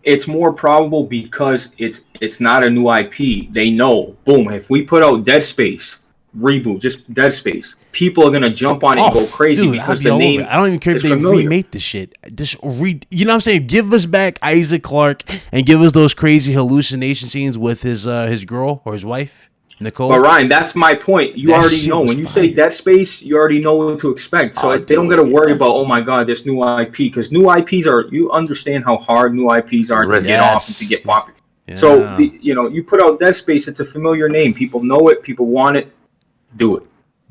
It's more probable because it's not a new IP. They know, boom, if we put out Dead Space reboot, just Dead Space, people are gonna jump on it and go crazy dude, I'll because be the all name. over it. I don't even care if is they familiar. remake the shit. You know what I'm saying? Give us back Isaac Clarke and give us those crazy hallucination scenes with his girl or his wife, Nicole. But Ryan, that's my point. You That already shit know was when you say fire. Dead Space, you already know what to expect. So Oh, they don't dude, got to worry yeah. about, oh my god, this new IP, because new IPs are. You understand how hard new IPs are to get off and to get popular. Yeah. So you put out Dead Space, it's a familiar name. People know it. People want it. Do it.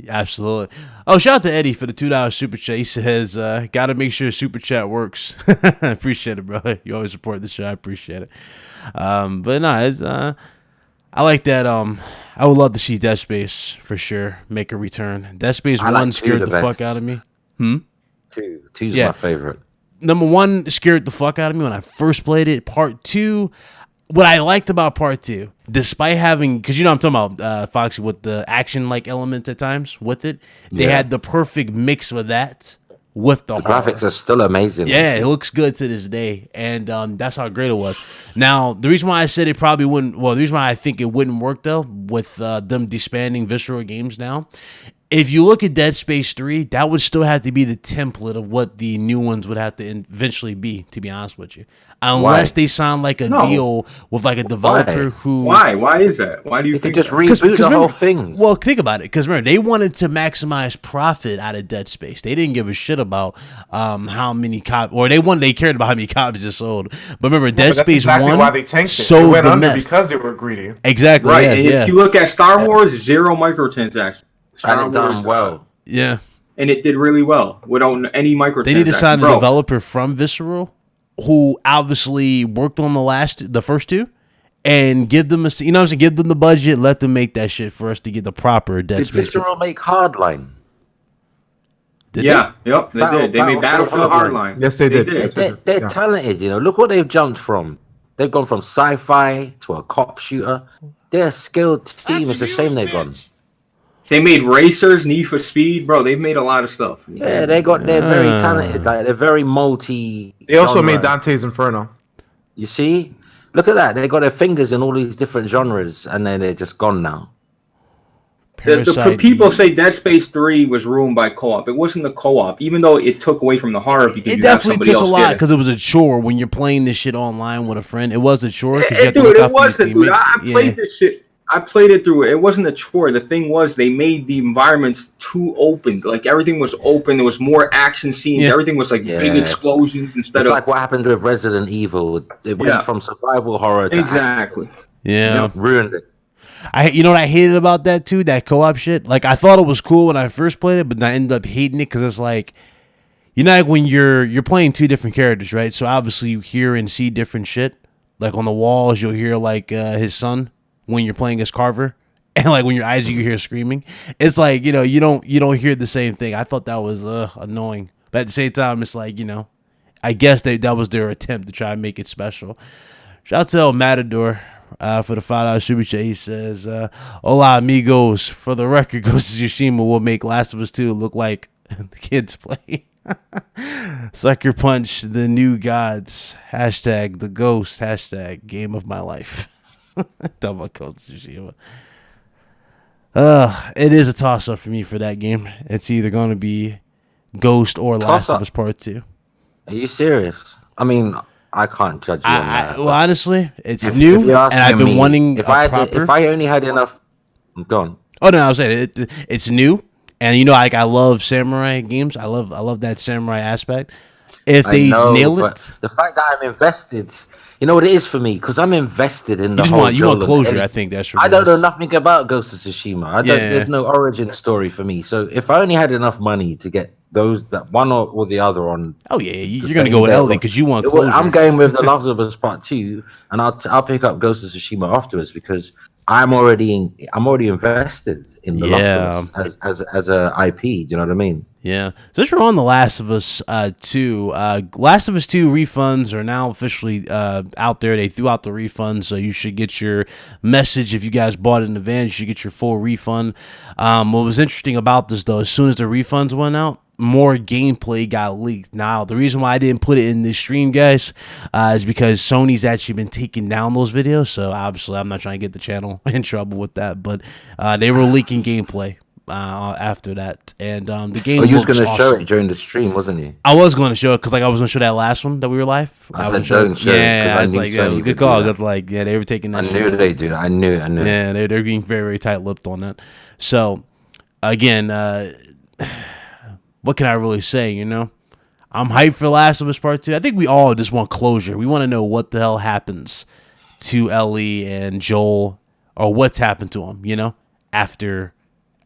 Absolutely. Oh, shout out to Eddie for the $2 super chat. He says, got to make sure super chat works. I appreciate it, brother. You always support the show. I appreciate it. But no, it's I like that. I would love to see Dead Space for sure make a return. Dead Space I like 1 two scared the events. fuck out of me. Two's Yeah. my favorite. Number 1 scared the fuck out of me when I first played it. Part 2, what I liked about Part 2, despite having, because you know what I'm talking about, Foxy, with the action like elements at times with it, they had the perfect mix with that with the horror. Graphics are still amazing. Yeah, it looks good to this day, and that's how great it was. Now, the reason why I said it probably wouldn't, well, the reason why I think it wouldn't work though, with them disbanding Visceral Games now, if you look at Dead Space 3, that would still have to be the template of what the new ones would have to eventually be, to be honest with you. Unless they sign like a deal with like a developer who... Why? Why is that? Why do you You could think just that? reboot the whole thing. Well, think about it, because remember, they wanted to maximize profit out of Dead Space. They didn't give a shit about how many copies, or they cared about how many copies it sold. But remember, Dead But that's Space exactly 1 why they tanked it. They sold went the under mess. because they were greedy. Exactly, Right, yeah, and yeah. if you look at Star Wars, 0 microtransactions. Star And it done Wars, well. Yeah. and it did really well without any microtransactions. They need to sign a Bro, developer from Visceral who obviously worked on the first 2 and give them give them the budget, let them make that shit for us to get the proper Dead Did Space. Visceral make Hardline? Did Yep, they did. They made Battlefield Hardline. Yes, they did. They're Yeah. talented, you know. Look what they've jumped from. They've gone from sci-fi to a cop shooter. They're a skilled team. It's a shame they've gone. They made Racers, Need for Speed, bro. They've made a lot of stuff. Yeah, they're very talented. Like, they're very multi. They also made Dante's Inferno. You see, look at that. They got their fingers in all these different genres, and then they're just gone now. The people say Dead Space 3 was ruined by co-op. It wasn't the co-op, even though it took away from the horror because It you have definitely somebody took a else lot get it. because it was a chore when you're playing this shit online with a friend. It was a chore because you have to Dude, look it out for your wasn't, dude. teammate. I played this shit. I played it through. It wasn't a chore. The thing was, they made the environments too open. Like everything was open. There was more action scenes. Yeah. Everything was like big explosions instead It's of like what happened with Resident Evil. It went from survival horror to exactly. Yeah. ruined it. You know what I hated about that too? That co-op shit. Like I thought it was cool when I first played it, but I ended up hating it because it's like, you know, like when you're playing 2 different characters, right? So obviously you hear and see different shit. Like on the walls, you'll hear like his son when you're playing as Carver, and like when you're Isaac, you hear screaming. It's like, you know, you don't hear the same thing. I thought that was annoying, but at the same time, it's like, you know, I guess that was their attempt to try and make it special. Shout out to El Matador. For the $5 super chat, he says, "Hola amigos. For the record, Ghost of Tsushima will make Last of Us 2 look like the kids play. Sucker Punch, the new gods. Hashtag the ghost. Hashtag game of my life." Talk about Ghost of Tsushima. It is a toss up for me for that game. It's either going to be Ghost or Last of Us Part 2. Are you serious? I mean, I can't judge you on that. Well, honestly, it's new, and I've been wanting if a I proper. if I only had enough, I'm gone. Oh no, I was saying it's new, And you know, like I love samurai games. I love that samurai aspect. If they nail it, the fact that I'm invested, you know what it is for me, because I'm invested in the you whole. want closure. I think that's. I don't know nothing about Ghost of Tsushima. There's Yeah. no origin story for me. So if I only had enough money to get that one or the other on. Oh yeah, you're gonna go with Ellie because you want closure. I'm going with The Last of Us Part 2, and I'll pick up Ghost of Tsushima afterwards because I'm already invested in The Last of Us as a IP. Do you know what I mean? Yeah. Since we're on The Last of Us 2, Last of Us 2 refunds are now officially out there. They threw out the refunds, so you should get your message. If you guys bought it in advance, you should get your full refund. What was interesting about this, though, as soon as the refunds went out, more gameplay got leaked. Now, the reason why I didn't put it in this stream, guys, is because Sony's actually been taking down those videos. So, obviously, I'm not trying to get the channel in trouble with that. But they were leaking gameplay after that. And the game you was going to awesome. show it during the stream, wasn't you? I was going to show it because I was going to show that last one that we were live. I said don't show it. Yeah, it's like, it was a good call. Good, they were taking that. I knew they do that. I knew. Yeah, they're being very, very tight-lipped on that. So, again, what can I really say, you know? I'm hyped for Last of Us Part 2. I think we all just want closure. We want to know what the hell happens to Ellie and Joel, or what's happened to them, you know, after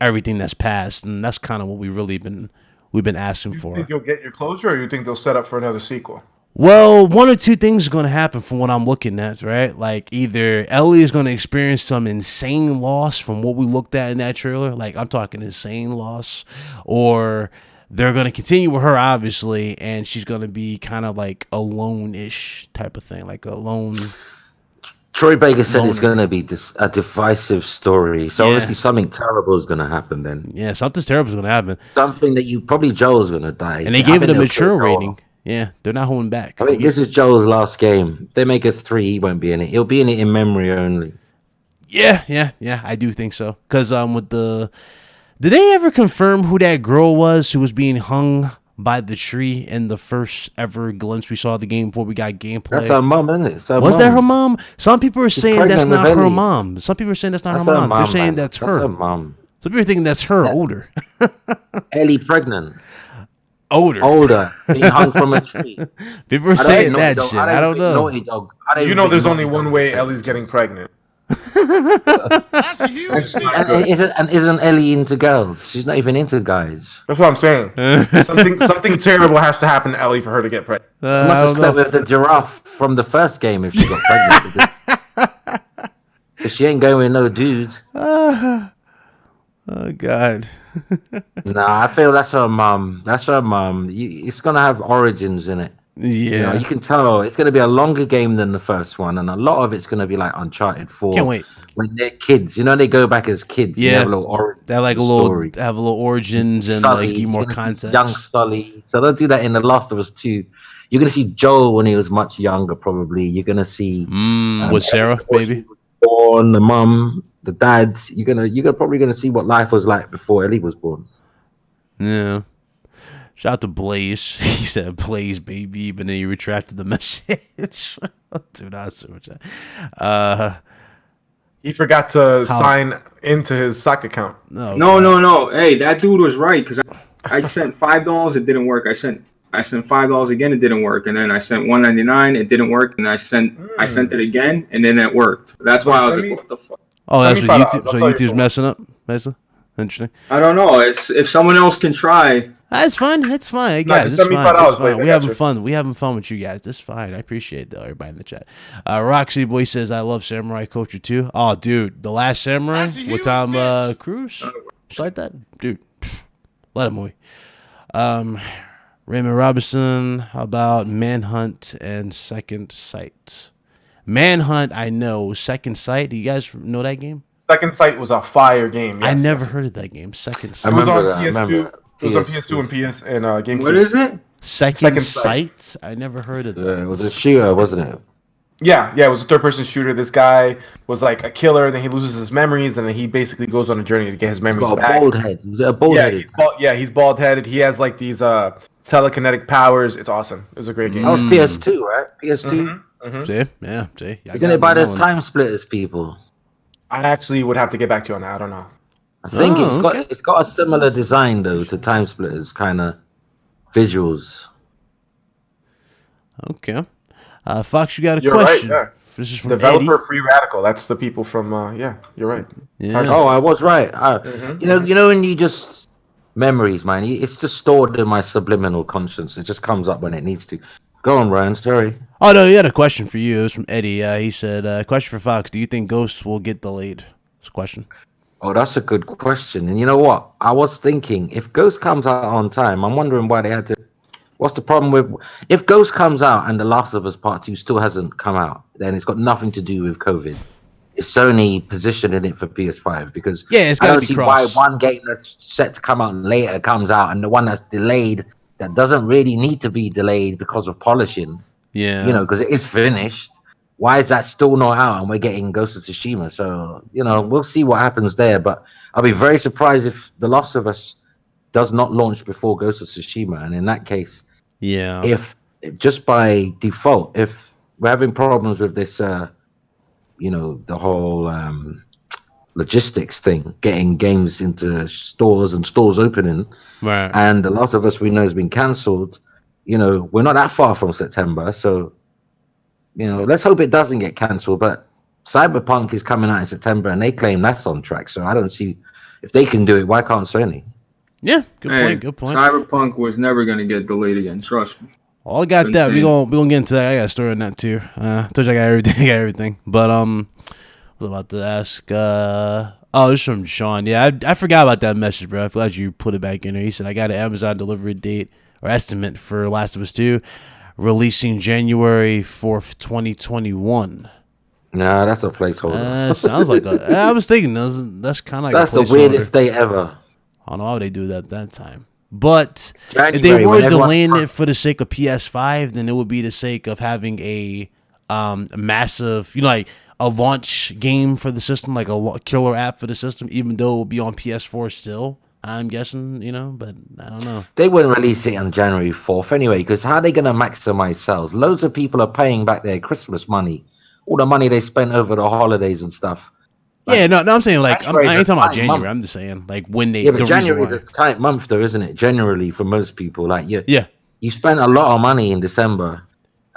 everything that's passed. And that's kind of what we've been asking for. You think you'll get your closure, or you think they'll set up for another sequel? Well, one or two things are going to happen from what I'm looking at, right? Like either Ellie is going to experience some insane loss from what we looked at in that trailer. Like I'm talking insane loss, or they're going to continue with her, obviously, and she's going to be kind of like alone-ish type of thing, like a lone. Troy Baker said it's going to be a divisive story. So obviously something terrible is going to happen then. Yeah, something terrible is going to happen. Something that Joel's going to die. And they gave it a mature rating. Yeah, they're not holding back. I mean, this is Joel's last game. If they make a 3, he won't be in it. He'll be in it in memory only. Yeah, I do think so. Because did they ever confirm who that girl was who was being hung by the tree in the first ever glimpse we saw of the game before we got gameplay? That's her mom, isn't it? Was that her mom? Some people are saying that's not her mom. Some people are saying that's not her mom. They're saying that's her. That's her mom. Some people are thinking that's her older. Ellie pregnant. Older. Being hung from a tree. People are saying that shit. I don't know. Naughty Dog. You know there's only one way Ellie's getting pregnant. And isn't Ellie into girls? She's not even into guys. That's what I'm saying. something terrible has to happen to Ellie for her to get pregnant. She must have slept with the giraffe from the first game if she got pregnant. Because she ain't going with no dude. Oh God. Nah, I feel that's her mum. That's her mum. It's gonna have origins in it. Yeah, you know, you can tell it's gonna be a longer game than the first one, and a lot of it's gonna be like Uncharted 4. Can't wait. When they're kids, you know, they go back as kids. Yeah, they have a little they have like a little origins and Sully, like give more context. Young Sully. So they'll do that in The Last of Us 2. You're gonna see Joel when he was much younger, probably. You're gonna see with Sarah, maybe. Born, the mum, the dad. You're probably gonna see what life was like before Ellie was born. Yeah. Shout out to Blaze. He said Blaze, baby, but then he retracted the message. Dude, I so much. He forgot to sign into his sock account. No. Hey, that dude was right because I sent $5. It didn't work. I sent $5 again. It didn't work, and then I sent $1.99. It didn't work, and I sent it again, and then it worked. That's why I was like, what the fuck? Oh, that's what YouTube. So YouTube's messing up, basically. Interesting. I don't know. If someone else can try. It's fine. It's fine. Guys, it's fine. It's fine. We having fun. We having fun with you guys. It's fine. I appreciate it, though, everybody in the chat. Roxy Boy says, I love Samurai Culture too. Oh, dude. The Last Samurai with Tom Cruise. Just like that. Dude. Let him movie. Raymond Robinson. How about Manhunt and Second Sight? Manhunt, I know. Second Sight. Do you guys know that game? Second Sight was a fire game. Yes, I never heard of that game. Second Sight. It was on PS2. It was on PS2 and PS and GameCube. What is it? Second Sight? I never heard of that. It was a shooter, wasn't it? Yeah, it was a third-person shooter. This guy was like a killer, and then he loses his memories, and then he basically goes on a journey to get his memories back. Bald head. Was it a bald head? He's bald-headed. He has like these telekinetic powers. It's awesome. It was a great game. That was PS2, right? PS2? See? Isn't it by the Time Splitters people? I actually would have to get back to you on that. I don't know. I think okay. it's got a similar design though to Time Splitters kind of visuals. Okay. Fox, you got a You're right. question. Yeah. This is from Developer Eddie. Free Radical. That's the people from. Yeah, you're right. Yeah. Oh, I was right. Mhm. You know when you just memories, man. It's just stored in my subliminal conscience. It just comes up when it needs to. Go on, Ryan. Sorry. Oh no, he had a question for you. It was from Eddie. He said, "Question for Fox: do you think Ghosts will get delayed?" That's a question. Oh, that's a good question. And you know what? I was thinking if Ghost comes out on time, I'm wondering why they had to. What's the problem with if Ghost comes out and The Last of Us Part 2 still hasn't come out? Then it's got nothing to do with COVID. It's Sony positioning it for PS5 because Yeah, it's I got to don't be see cross. why one game that's set to come out later comes out and the one that's delayed that doesn't really need to be delayed because of polishing, you Yeah. know, because it is finished. Why is that still not out and we're getting Ghost of Tsushima? So, you know, we'll see what happens there. But I'll be very surprised if The Last of Us does not launch before Ghost of Tsushima. And in that case, Yeah. if just by default, if we're having problems with this, you know, the whole logistics thing, getting games into stores and stores opening, Right. and The Last of Us we know has been cancelled, you know, we're not that far from September. So, you know, let's hope it doesn't get cancelled. But Cyberpunk is coming out in September and they claim that's on track. So I don't see if they can do it, why can't Sony? Yeah. Good Hey, point. Good point. Cyberpunk was never gonna get delayed again. Trust me. All I got Been that. We saying. gonna get into that. I got a story on that too. Told you I got everything. I got everything. But I was about to ask. Oh, this is from Sean. Yeah, I forgot about that message, bro. I'm glad you put it back in there. He said I got an Amazon delivery date or estimate for Last of Us 2, releasing January 4th, 2021. Nah, that's a placeholder. Sounds like a. I was thinking that's kind of like That's a the placeholder. weirdest day ever. I don't know how they do that time. But if they January, were when everyone- delaying it for the sake of PS5, then it would be the sake of having a massive, you know, like a launch game for the system, like a killer app for the system, even though it will be on PS4 still. I'm guessing, you know, but I don't know. They wouldn't release it on January 4th anyway, because how are they going to maximize sales? Loads of people are paying back their Christmas money, all the money they spent over the holidays and stuff. Yeah, Like, no, I'm saying like I January's ain't a talking about tight January. month. I'm just saying like when they Yeah, but the reason January is why. a tight month, though, isn't it? Generally, for most people, like Yeah. you spent a lot of money in December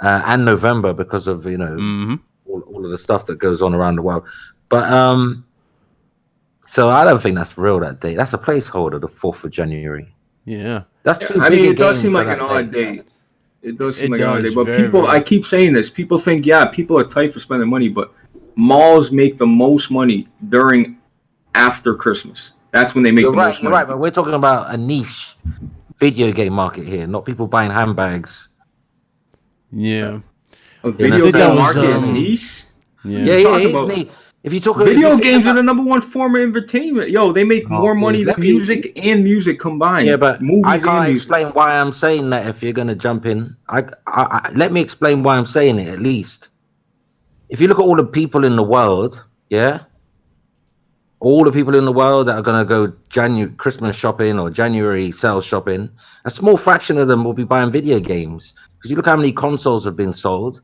and November because of Mm-hmm. all of the stuff that goes on around the world. But so I don't think that's real that day. That's a placeholder, the 4th of January. Yeah. That's Yeah, too I big mean, a it does game seem for like an that odd day. date. It does seem It like an odd does, day. But very, people, very. I keep saying this. People think, yeah, people are tight for spending money, but malls make the most money during after Christmas. That's when they make You're the right, most you're money. right, but we're talking about a niche video game market here, not people buying handbags. Yeah. A In a video think that game was, market is niche. Yeah. Yeah, You talking it is about neat. If you talk, if video you think games are about, the number one form of entertainment. Yo, they make oh, more dude, money than let me. music and music combined. Yeah, but I Movies and can't music. explain why I'm saying that. If you're gonna jump in, let me explain why I'm saying it. At least, if you look at all the people in the world, yeah, all the people in the world that are gonna go January Christmas shopping or January sales shopping, a small fraction of them will be buying video games. Because you look how many consoles have been sold.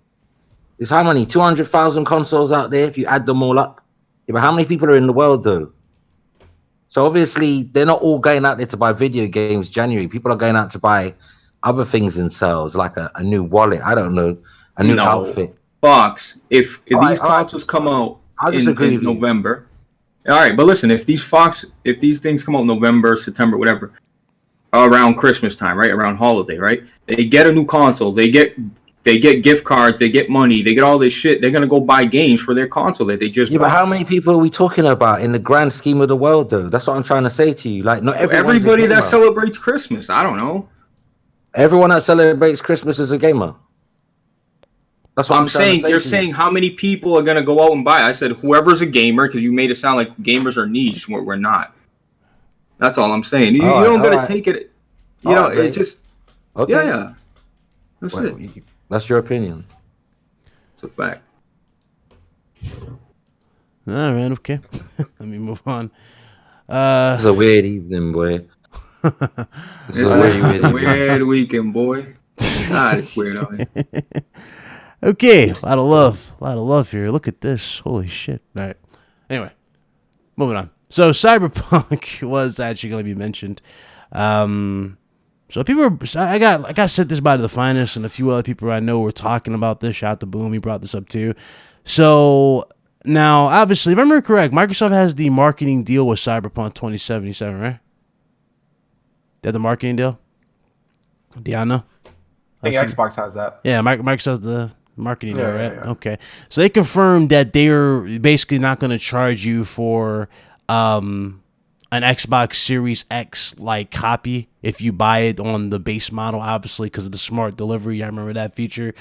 There's how many 200,000 consoles out there if you add them all up. Yeah, but how many people are in the world though? So obviously they're not all going out there to buy video games January. People are going out to buy other things in sales, like a new wallet. I don't know, a new No, outfit. Fox. If All right, these all right. consoles come out I'll disagree in with you. November, all right. But listen, if these things come out November, September, whatever, around Christmas time, right, around holiday, right, they get a new console. They get gift cards. They get money. They get all this shit. They're gonna go buy games for their console that they just Yeah, but bought. how many people are we talking about in the grand scheme of the world, though? That's what I'm trying to say to you. Like, not everyone's a Everybody that gamer. celebrates Christmas, I don't know. Everyone that celebrates Christmas is a gamer. That's what I'm trying to saying say you're to you. saying how many people are gonna go out and buy. I said whoever's a gamer because you made it sound like gamers are niche. We're not. That's all I'm saying. You All right, don't all gotta right. take it. You All know, right, Blake. it's just Okay. yeah. That's Well, it. that's your opinion. It's a fact. All right, okay. Let me move on. It's a weird evening, boy. It's a a very weird weird weekend, boy. God, it's weird out here. Okay, a lot of love here. Look at this. Holy shit. All right. Anyway, moving on. So Cyberpunk was actually going to be mentioned. So I got sent this by the finest, and a few other people I know were talking about this. Shout out to Boom, he brought this up too. So now, obviously, if I remember correct, Microsoft has the marketing deal with Cyberpunk 2077, right? They have the marketing deal. Diana, I think Xbox has that. Yeah, Microsoft has the marketing deal, right? Yeah. Okay, so they confirmed that they're basically not going to charge you for an Xbox Series X like copy if you buy it on the base model, obviously because of the smart delivery. I remember that feature.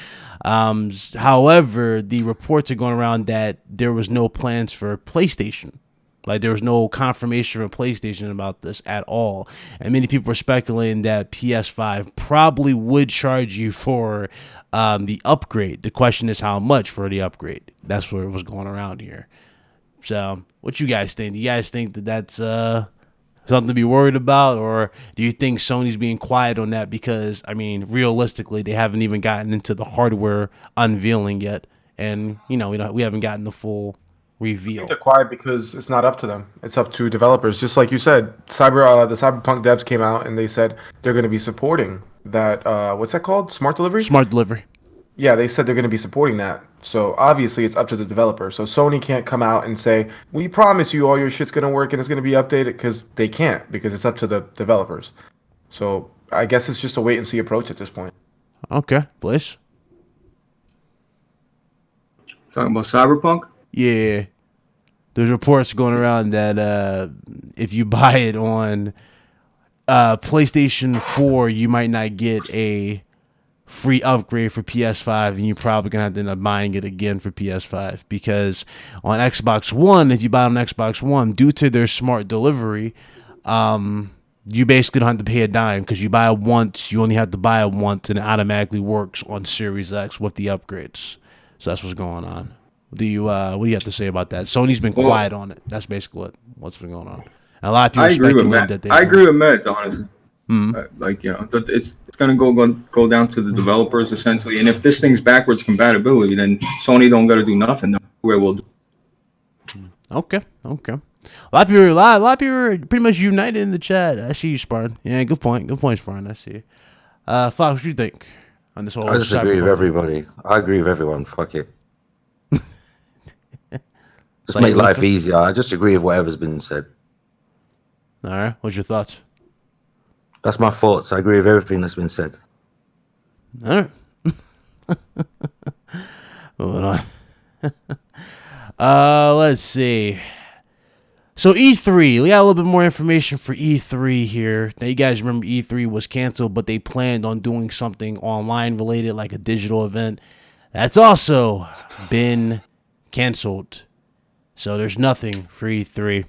However, the reports are going around that there was no plans for PlayStation. Like, there was no confirmation from PlayStation about this at all. And many people were speculating that PS5 probably would charge you for the upgrade. The question is how much for the upgrade. That's what was going around here. So, what you guys think? Do you guys think that that's something to be worried about? Or do you think Sony's being quiet on that because, I mean, realistically, they haven't even gotten into the hardware unveiling yet. And, you know, we haven't gotten the full reveal. I think they're quiet because it's not up to them. It's up to developers. Just like you said, the Cyberpunk devs came out and they said they're going to be supporting that. What's that called? Smart delivery? Smart delivery. Yeah, they said they're going to be supporting that. So obviously it's up to the developer. So Sony can't come out and say, we promise you all your shit's going to work and it's going to be updated, because they can't, because it's up to the developers. So I guess it's just a wait and see approach at this point. Okay, Bliss. Talking about Cyberpunk? Yeah. There's reports going around that if you buy it on PlayStation 4, you might not get a free upgrade for PS5, and you're probably going to have to end up buying it again for PS5, because on Xbox One, if you buy on Xbox One, due to their smart delivery, you basically don't have to pay a dime, because you buy it once, you only have to buy it once, and it automatically works on Series X with the upgrades. So that's what's going on. What do you have to say about that? Sony's been quiet on it. That's basically what's been going on. And a lot of people speculate that they. I agree with Meds, honestly. Like, you know, it's gonna go down to the developers essentially. And if this thing's backwards compatibility, then Sony don't gotta do nothing. Where we'll do. Okay. A lot of people are pretty much united in the chat. I see you, Spartan. Yeah, good point, Spartan. I see. Fox, what do you think on this whole? I just agree with everybody. I agree with everyone. Fuck it. Just make life easier. I just agree with whatever's been said. All right. What's your thoughts? That's my thoughts. I agree with everything that's been said. All right. Moving on. Let's see. So E3, we got a little bit more information for E3 here. Now, you guys remember E3 was canceled, but they planned on doing something online related, like a digital event. That's also been canceled. So there's nothing for E3.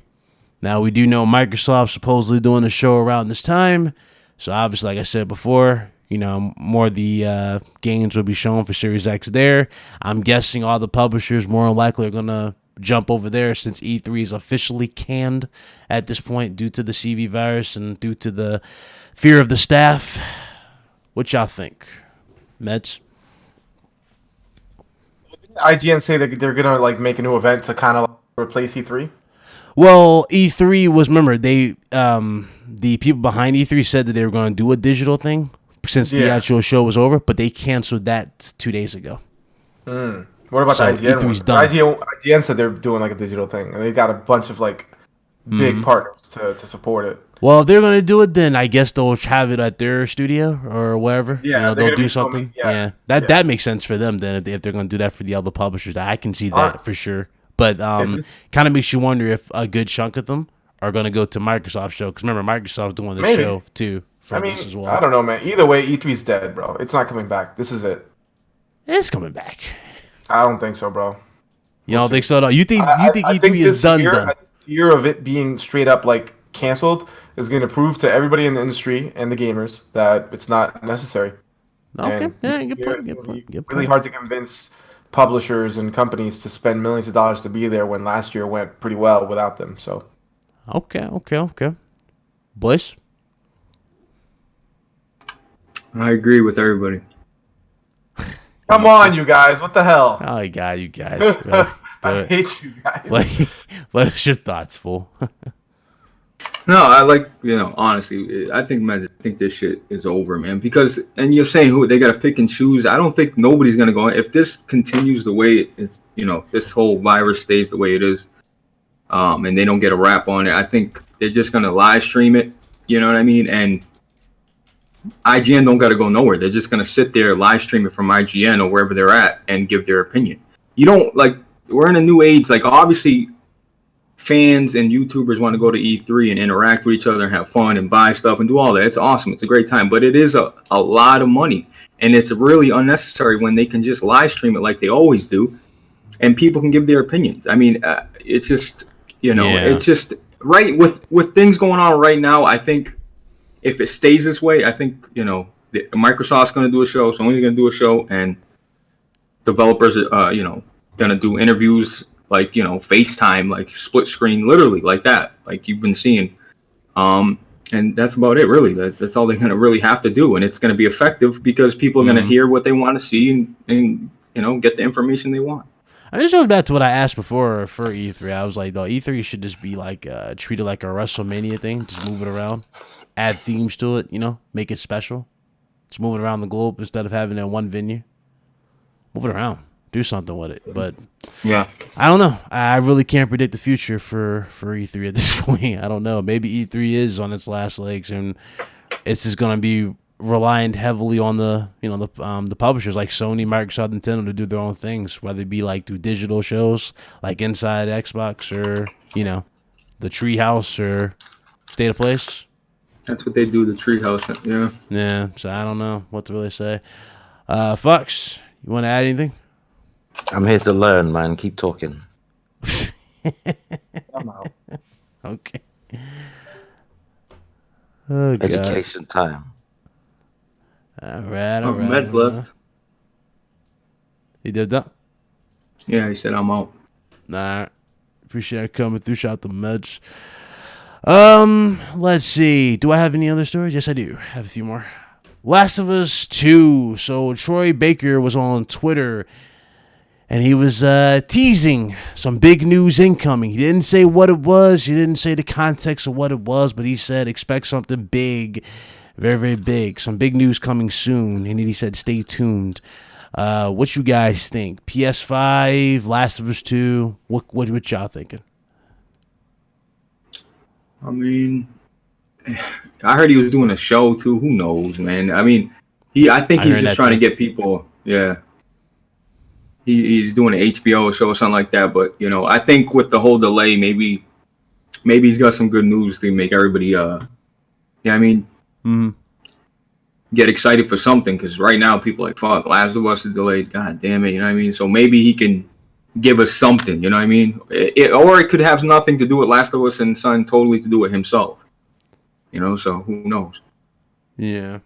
Now, we do know Microsoft supposedly doing a show around this time. So obviously, like I said before, you know, more of the games will be shown for Series X there. I'm guessing all the publishers more than likely are going to jump over there, since E3 is officially canned at this point due to the CV virus and due to the fear of the staff. What y'all think? Meds? IGN say that they're gonna like make a new event to kind of replace E3. Well, E3 was, remember, they the people behind E3 said that they were going to do a digital thing since the actual show was over, but they canceled that 2 days ago. What about So the IGN? E3's done. IGN said they're doing like a digital thing, and they got a bunch of like big partners to support it. Well, if they're going to do it, then I guess they'll have it at their studio or whatever. Yeah, you know, they'll do something. That makes sense for them then, if they're going to do that for the other publishers. I can see that for sure. But kind of makes you wonder if a good chunk of them are going to go to Microsoft's show, because remember, Microsoft's doing the show too for this as well. I don't know, man. Either way, E3's dead, bro. It's not coming back. This is it. It's coming back. I don't think so, bro. You don't think so? No. You think E3 is done? The fear of it being straight up like canceled is going to prove to everybody in the industry and the gamers that it's not necessary. Okay, good point. Really hard to convince publishers and companies to spend millions of dollars to be there when last year went pretty well without them. So. Okay. Bliss? I agree with everybody. Come on, you guys! What the hell? Oh, you guys. I hate you guys. What's your thoughts, fool? No, I like, honestly, I think this shit is over, man. Because, and you're saying who they got to pick and choose. I don't think nobody's going to go. If this continues the way it's, this whole virus stays the way it is, and they don't get a wrap on it, I think they're just going to live stream it. You know what I mean? And IGN don't got to go nowhere. They're just going to sit there, live stream it from IGN or wherever they're at and give their opinion. You don't, we're in a new age. Obviously, fans and YouTubers want to go to E3 and interact with each other and have fun and buy stuff and do all that. It's awesome. It's a great time. But it is a lot of money. And it's really unnecessary when they can just live stream it like they always do. And people can give their opinions. I mean, it's just, it's just right with things going on right now. I think if it stays this way, I think, Microsoft's going to do a show. Sony's going to do a show. And developers, going to do interviews FaceTime, split screen, literally like that, like you've been seeing. And that's about it, really. That's all they're going to really have to do. And it's going to be effective because people are going to hear what they want to see and get the information they want. I mean, this goes back to what I asked before for E3. I was like, no, E3 should just be treated like a WrestleMania thing. Just move it around, add themes to it, make it special. Just move it around the globe instead of having it in one venue. Move it around. Do something with it. But yeah, I don't know. I really can't predict the future for E3 at this point. I don't know. Maybe E3 is on its last legs and it's just going to be relying heavily on the publishers like Sony, Microsoft, Nintendo to do their own things, whether it be do digital shows like Inside Xbox or the Treehouse or State of Place. That's what they do, the Treehouse. Yeah. So I don't know what to really say. Fox, you want to add anything? I'm here to learn, man. Keep talking. I'm out. Okay. Oh, Education time. All right. Meds left. He did that? Yeah, he said I'm out. Nah. Appreciate it coming through. Shout out to Meds. Let's see. Do I have any other stories? Yes, I do. I have a few more. Last of Us 2. So Troy Baker was on Twitter and he was teasing some big news incoming. He didn't say what it was. He didn't say the context of what it was, but he said expect something big, very, very big. Some big news coming soon. And he said stay tuned. What you guys think? PS5, Last of Us 2. What y'all thinking? I mean, I heard he was doing a show too. Who knows, man? I mean, I think he's just trying to get people. Yeah. He's doing an HBO show or something like that. But, I think with the whole delay, maybe he's got some good news to make everybody, get excited for something. Because right now, people are like, fuck, Last of Us is delayed. God damn it. You know what I mean? So maybe he can give us something. You know what I mean? Or it could have nothing to do with Last of Us and something totally to do with himself. So who knows? Yeah.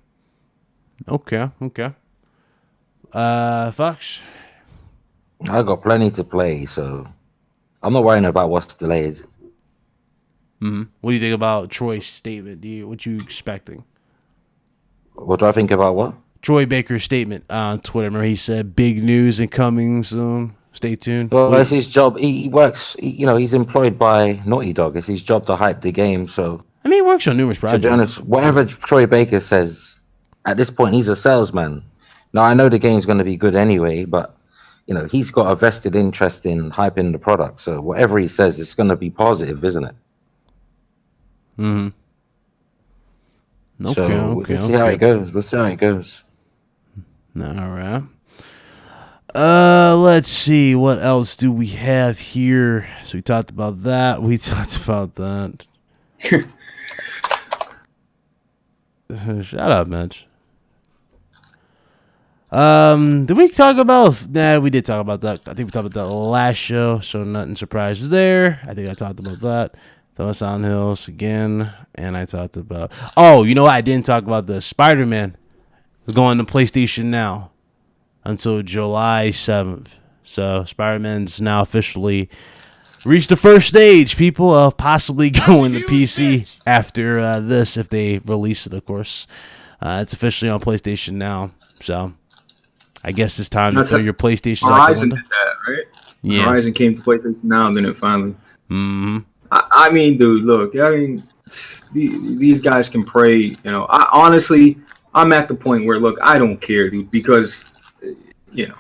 Okay. Fox? I got plenty to play, so I'm not worrying about what's delayed. Mm-hmm. What do you think about Troy's statement? What you expecting? What do I think about what? Troy Baker's statement on Twitter. Remember he said big news incoming soon. Stay tuned. Well, it's his job. He works, he's employed by Naughty Dog. It's his job to hype the game, so... I mean, he works on numerous projects. To be honest, whatever Troy Baker says, at this point, he's a salesman. Now, I know the game's going to be good anyway, but, he's got a vested interest in hyping the product. So whatever he says, it's going to be positive, isn't it? Mm-hmm. Okay, so we'll see how it goes. All right. Let's see. What else do we have here? So we talked about that. Shut up, Mitch. Did we talk about? Nah, we did talk about that. I think we talked about that last show, so nothing surprises there. I think I talked about that. Thomas on Hills again, and I talked about. Oh, you know what? I didn't talk about the Spider-Man. It's going to PlayStation Now until July 7th. So Spider-Man's now officially reached the first stage, people, of possibly going to PC after this, if they release it, of course. It's officially on PlayStation Now. So I guess it's time to throw your PlayStation out the Horizon window. did that, right? Yeah. Horizon came to PlayStation Now, and then it finally. Mm-hmm. I mean, dude, look. I mean, these guys can pray. You know, honestly, I'm at the point where, look, I don't care, dude, because, you know,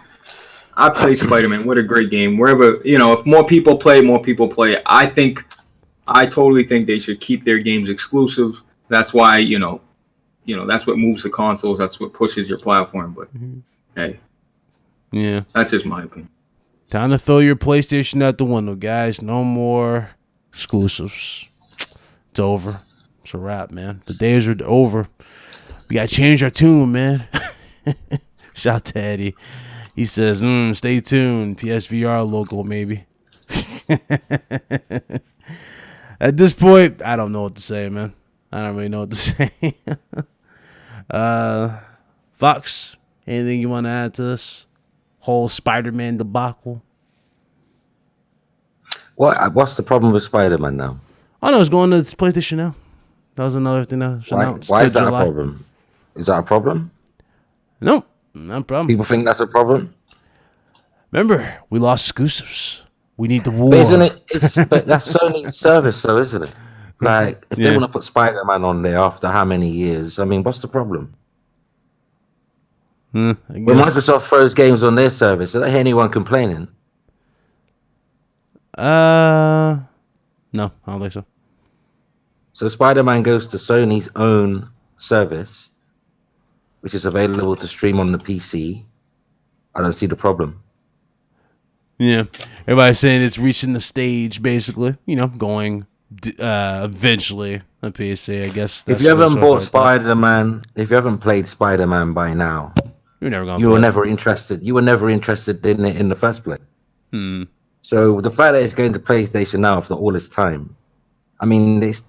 I play Spider-Man. What a great game. Wherever, you know, if more people play, I totally think they should keep their games exclusive. That's why, you know, that's what moves the consoles. That's what pushes your platform. But hey, Yeah, that's just my opinion. Time to throw your PlayStation out the window, guys. No more exclusives. It's over. It's a wrap, man. The days are over. We gotta change our tune, man. Shout out to Eddie. He says, stay tuned. PSVR logo, maybe. At this point, I don't know what to say, man. I don't really know what to say. Fox, anything you want to add to this whole Spider-Man debacle? What's the problem with Spider-Man now? Oh, no, it's going to PlayStation now. That was another thing that was announced. Why is that July. a problem? Is that a problem? Nope, not a problem. People think that's a problem? Remember, we lost exclusives. We need the war. But isn't it? But that's Sony's service, though, isn't it? Like, if they want to put Spider-Man on there after how many years? I mean, what's the problem? When Microsoft throws games on their service, is there anyone complaining? No, I don't think so. So Spider-Man goes to Sony's own service, which is available to stream on the PC. I don't see the problem. Yeah, everybody's saying it's reaching the stage, basically. You know, going eventually on PC. I guess. If you haven't bought Spider-Man, if you haven't played Spider-Man by now, you're never gonna. You were never interested. You were never interested in it in the first place. So the fact that it's going to PlayStation now after all this time, I mean, it's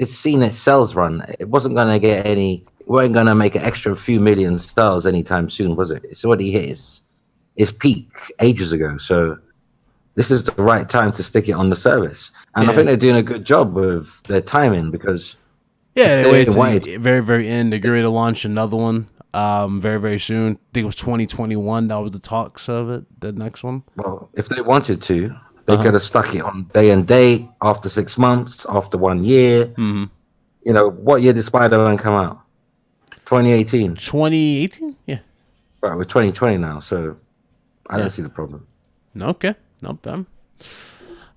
seen its sales run. It wasn't going to get any. It wasn't going to make an extra few million stars anytime soon, was it? It's already hit its peak ages ago. So this is the right time to stick it on the service. And I think they're doing a good job with their timing because they waited to the very, very end. They're ready to launch another one very, very soon. I think it was 2021. That was the talks of it. The next one. Well, if they wanted to, they could have stuck it on day and date after 6 months, after 1 year. Mm-hmm. You know, what year did Spider-Man come out? 2018. 2018? Yeah. Right, we're 2020 now, so I don't see the problem. Okay. No problem.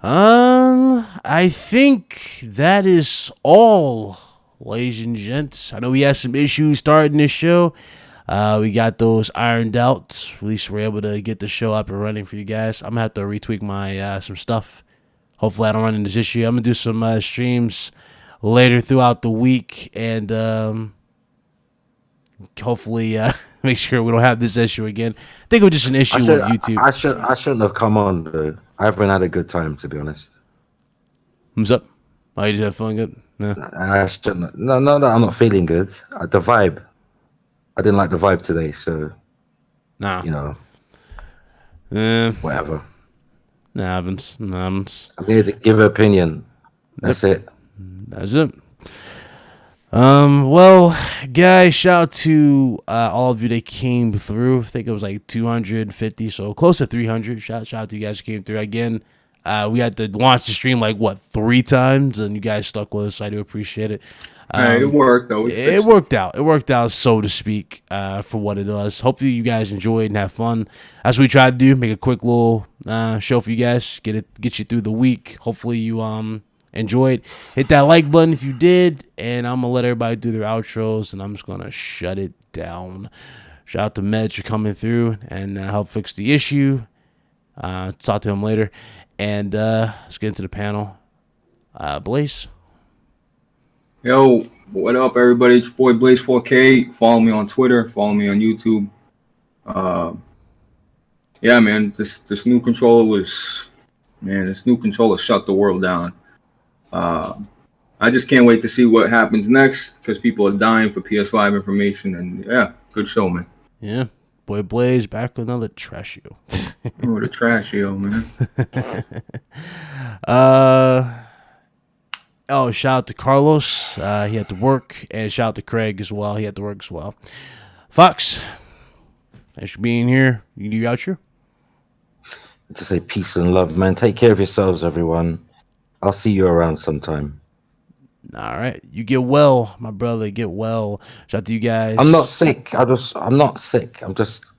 I think that is all, ladies and gents. I know we had some issues starting this show. We got those ironed out. At least we're able to get the show up and running for you guys. I'm gonna have to retweak my some stuff. Hopefully I don't run into this issue. I'm gonna do some streams later throughout the week and hopefully make sure we don't have this issue again. I think it was just an issue with YouTube. I shouldn't have come on though. I haven't had a good time, to be honest. What's up? Oh, you just have fun? Good? No. I shouldn't. No, I'm not feeling good. The vibe. I didn't like the vibe today, so. Nah. You know. Whatever. That happens. I'm here to give an opinion. That's it. That's it. Well, guys, shout out to all of you that came through. I think it was like 250, so close to 300. Shout out to you guys who came through again. We had to launch the stream like 3 times, and you guys stuck with us. So I do appreciate it. It worked though. It worked out. It worked out, so to speak, for what it was. Hopefully, you guys enjoyed and have fun. That's what we tried to do. Make a quick little show for you guys. Get you through the week. Hopefully, you enjoyed. Hit that like button if you did, and I'm gonna let everybody do their outros, and I'm just gonna shut it down. Shout out to Meds for coming through and help fix the issue. Talk to him later, and let's get into the panel. Blaze. Yo, what up, everybody? It's your boy Blaze 4K. Follow me on Twitter. Follow me on YouTube. Yeah, man. This new controller shut the world down. I just can't wait to see what happens next because people are dying for PS5 information. And yeah, good show, man. Yeah, boy Blaze back with another trash show. Oh, the trash show, man. Oh, shout out to Carlos. He had to work, and shout out to Craig as well. He had to work as well. Fox, thanks for being here. You do your outro? To say peace and love, man. Take care of yourselves, everyone. I'll see you around sometime. All right, you get well, my brother. Get well. Shout out to you guys. I'm not sick. I'm not sick. I'm just.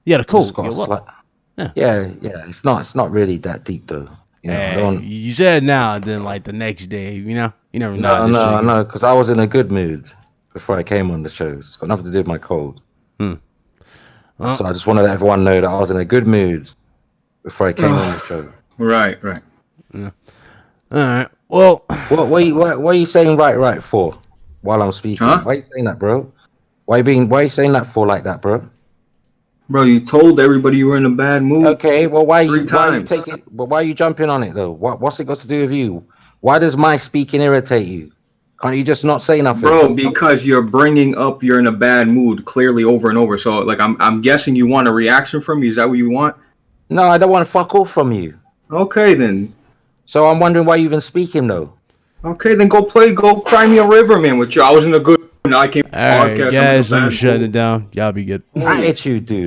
Yeah, the cold. Just got Get a well. slight. Yeah. It's not really that deep though. You know, I don't. You said now and then like the next day. You know, you never know. No, because I was in a good mood before I came on the show. It's got nothing to do with my cold. So I just wanted everyone to know that I was in a good mood before I came on the show. Right. Yeah. All right. Well, what are you saying right for? While I'm speaking, Huh? why are you saying that, bro? Why are you saying that for like that, bro? Bro, you told everybody you were in a bad mood. Okay, well, why are you 3 times. why are you jumping on it though? What's it got to do with you? Why does my speaking irritate you? Can't you just not say nothing? Bro, because you're bringing up you're in a bad mood clearly over and over. So, like, I'm guessing you want a reaction from me. Is that what you want? No, I don't want to fuck off from you. Okay, then. So I'm wondering why you even speaking though. Okay, then go cry me a river, man, with you. I was in a good mood. I came. all right, guys, I'm shutting it down. Y'all be good. Attitude, dude.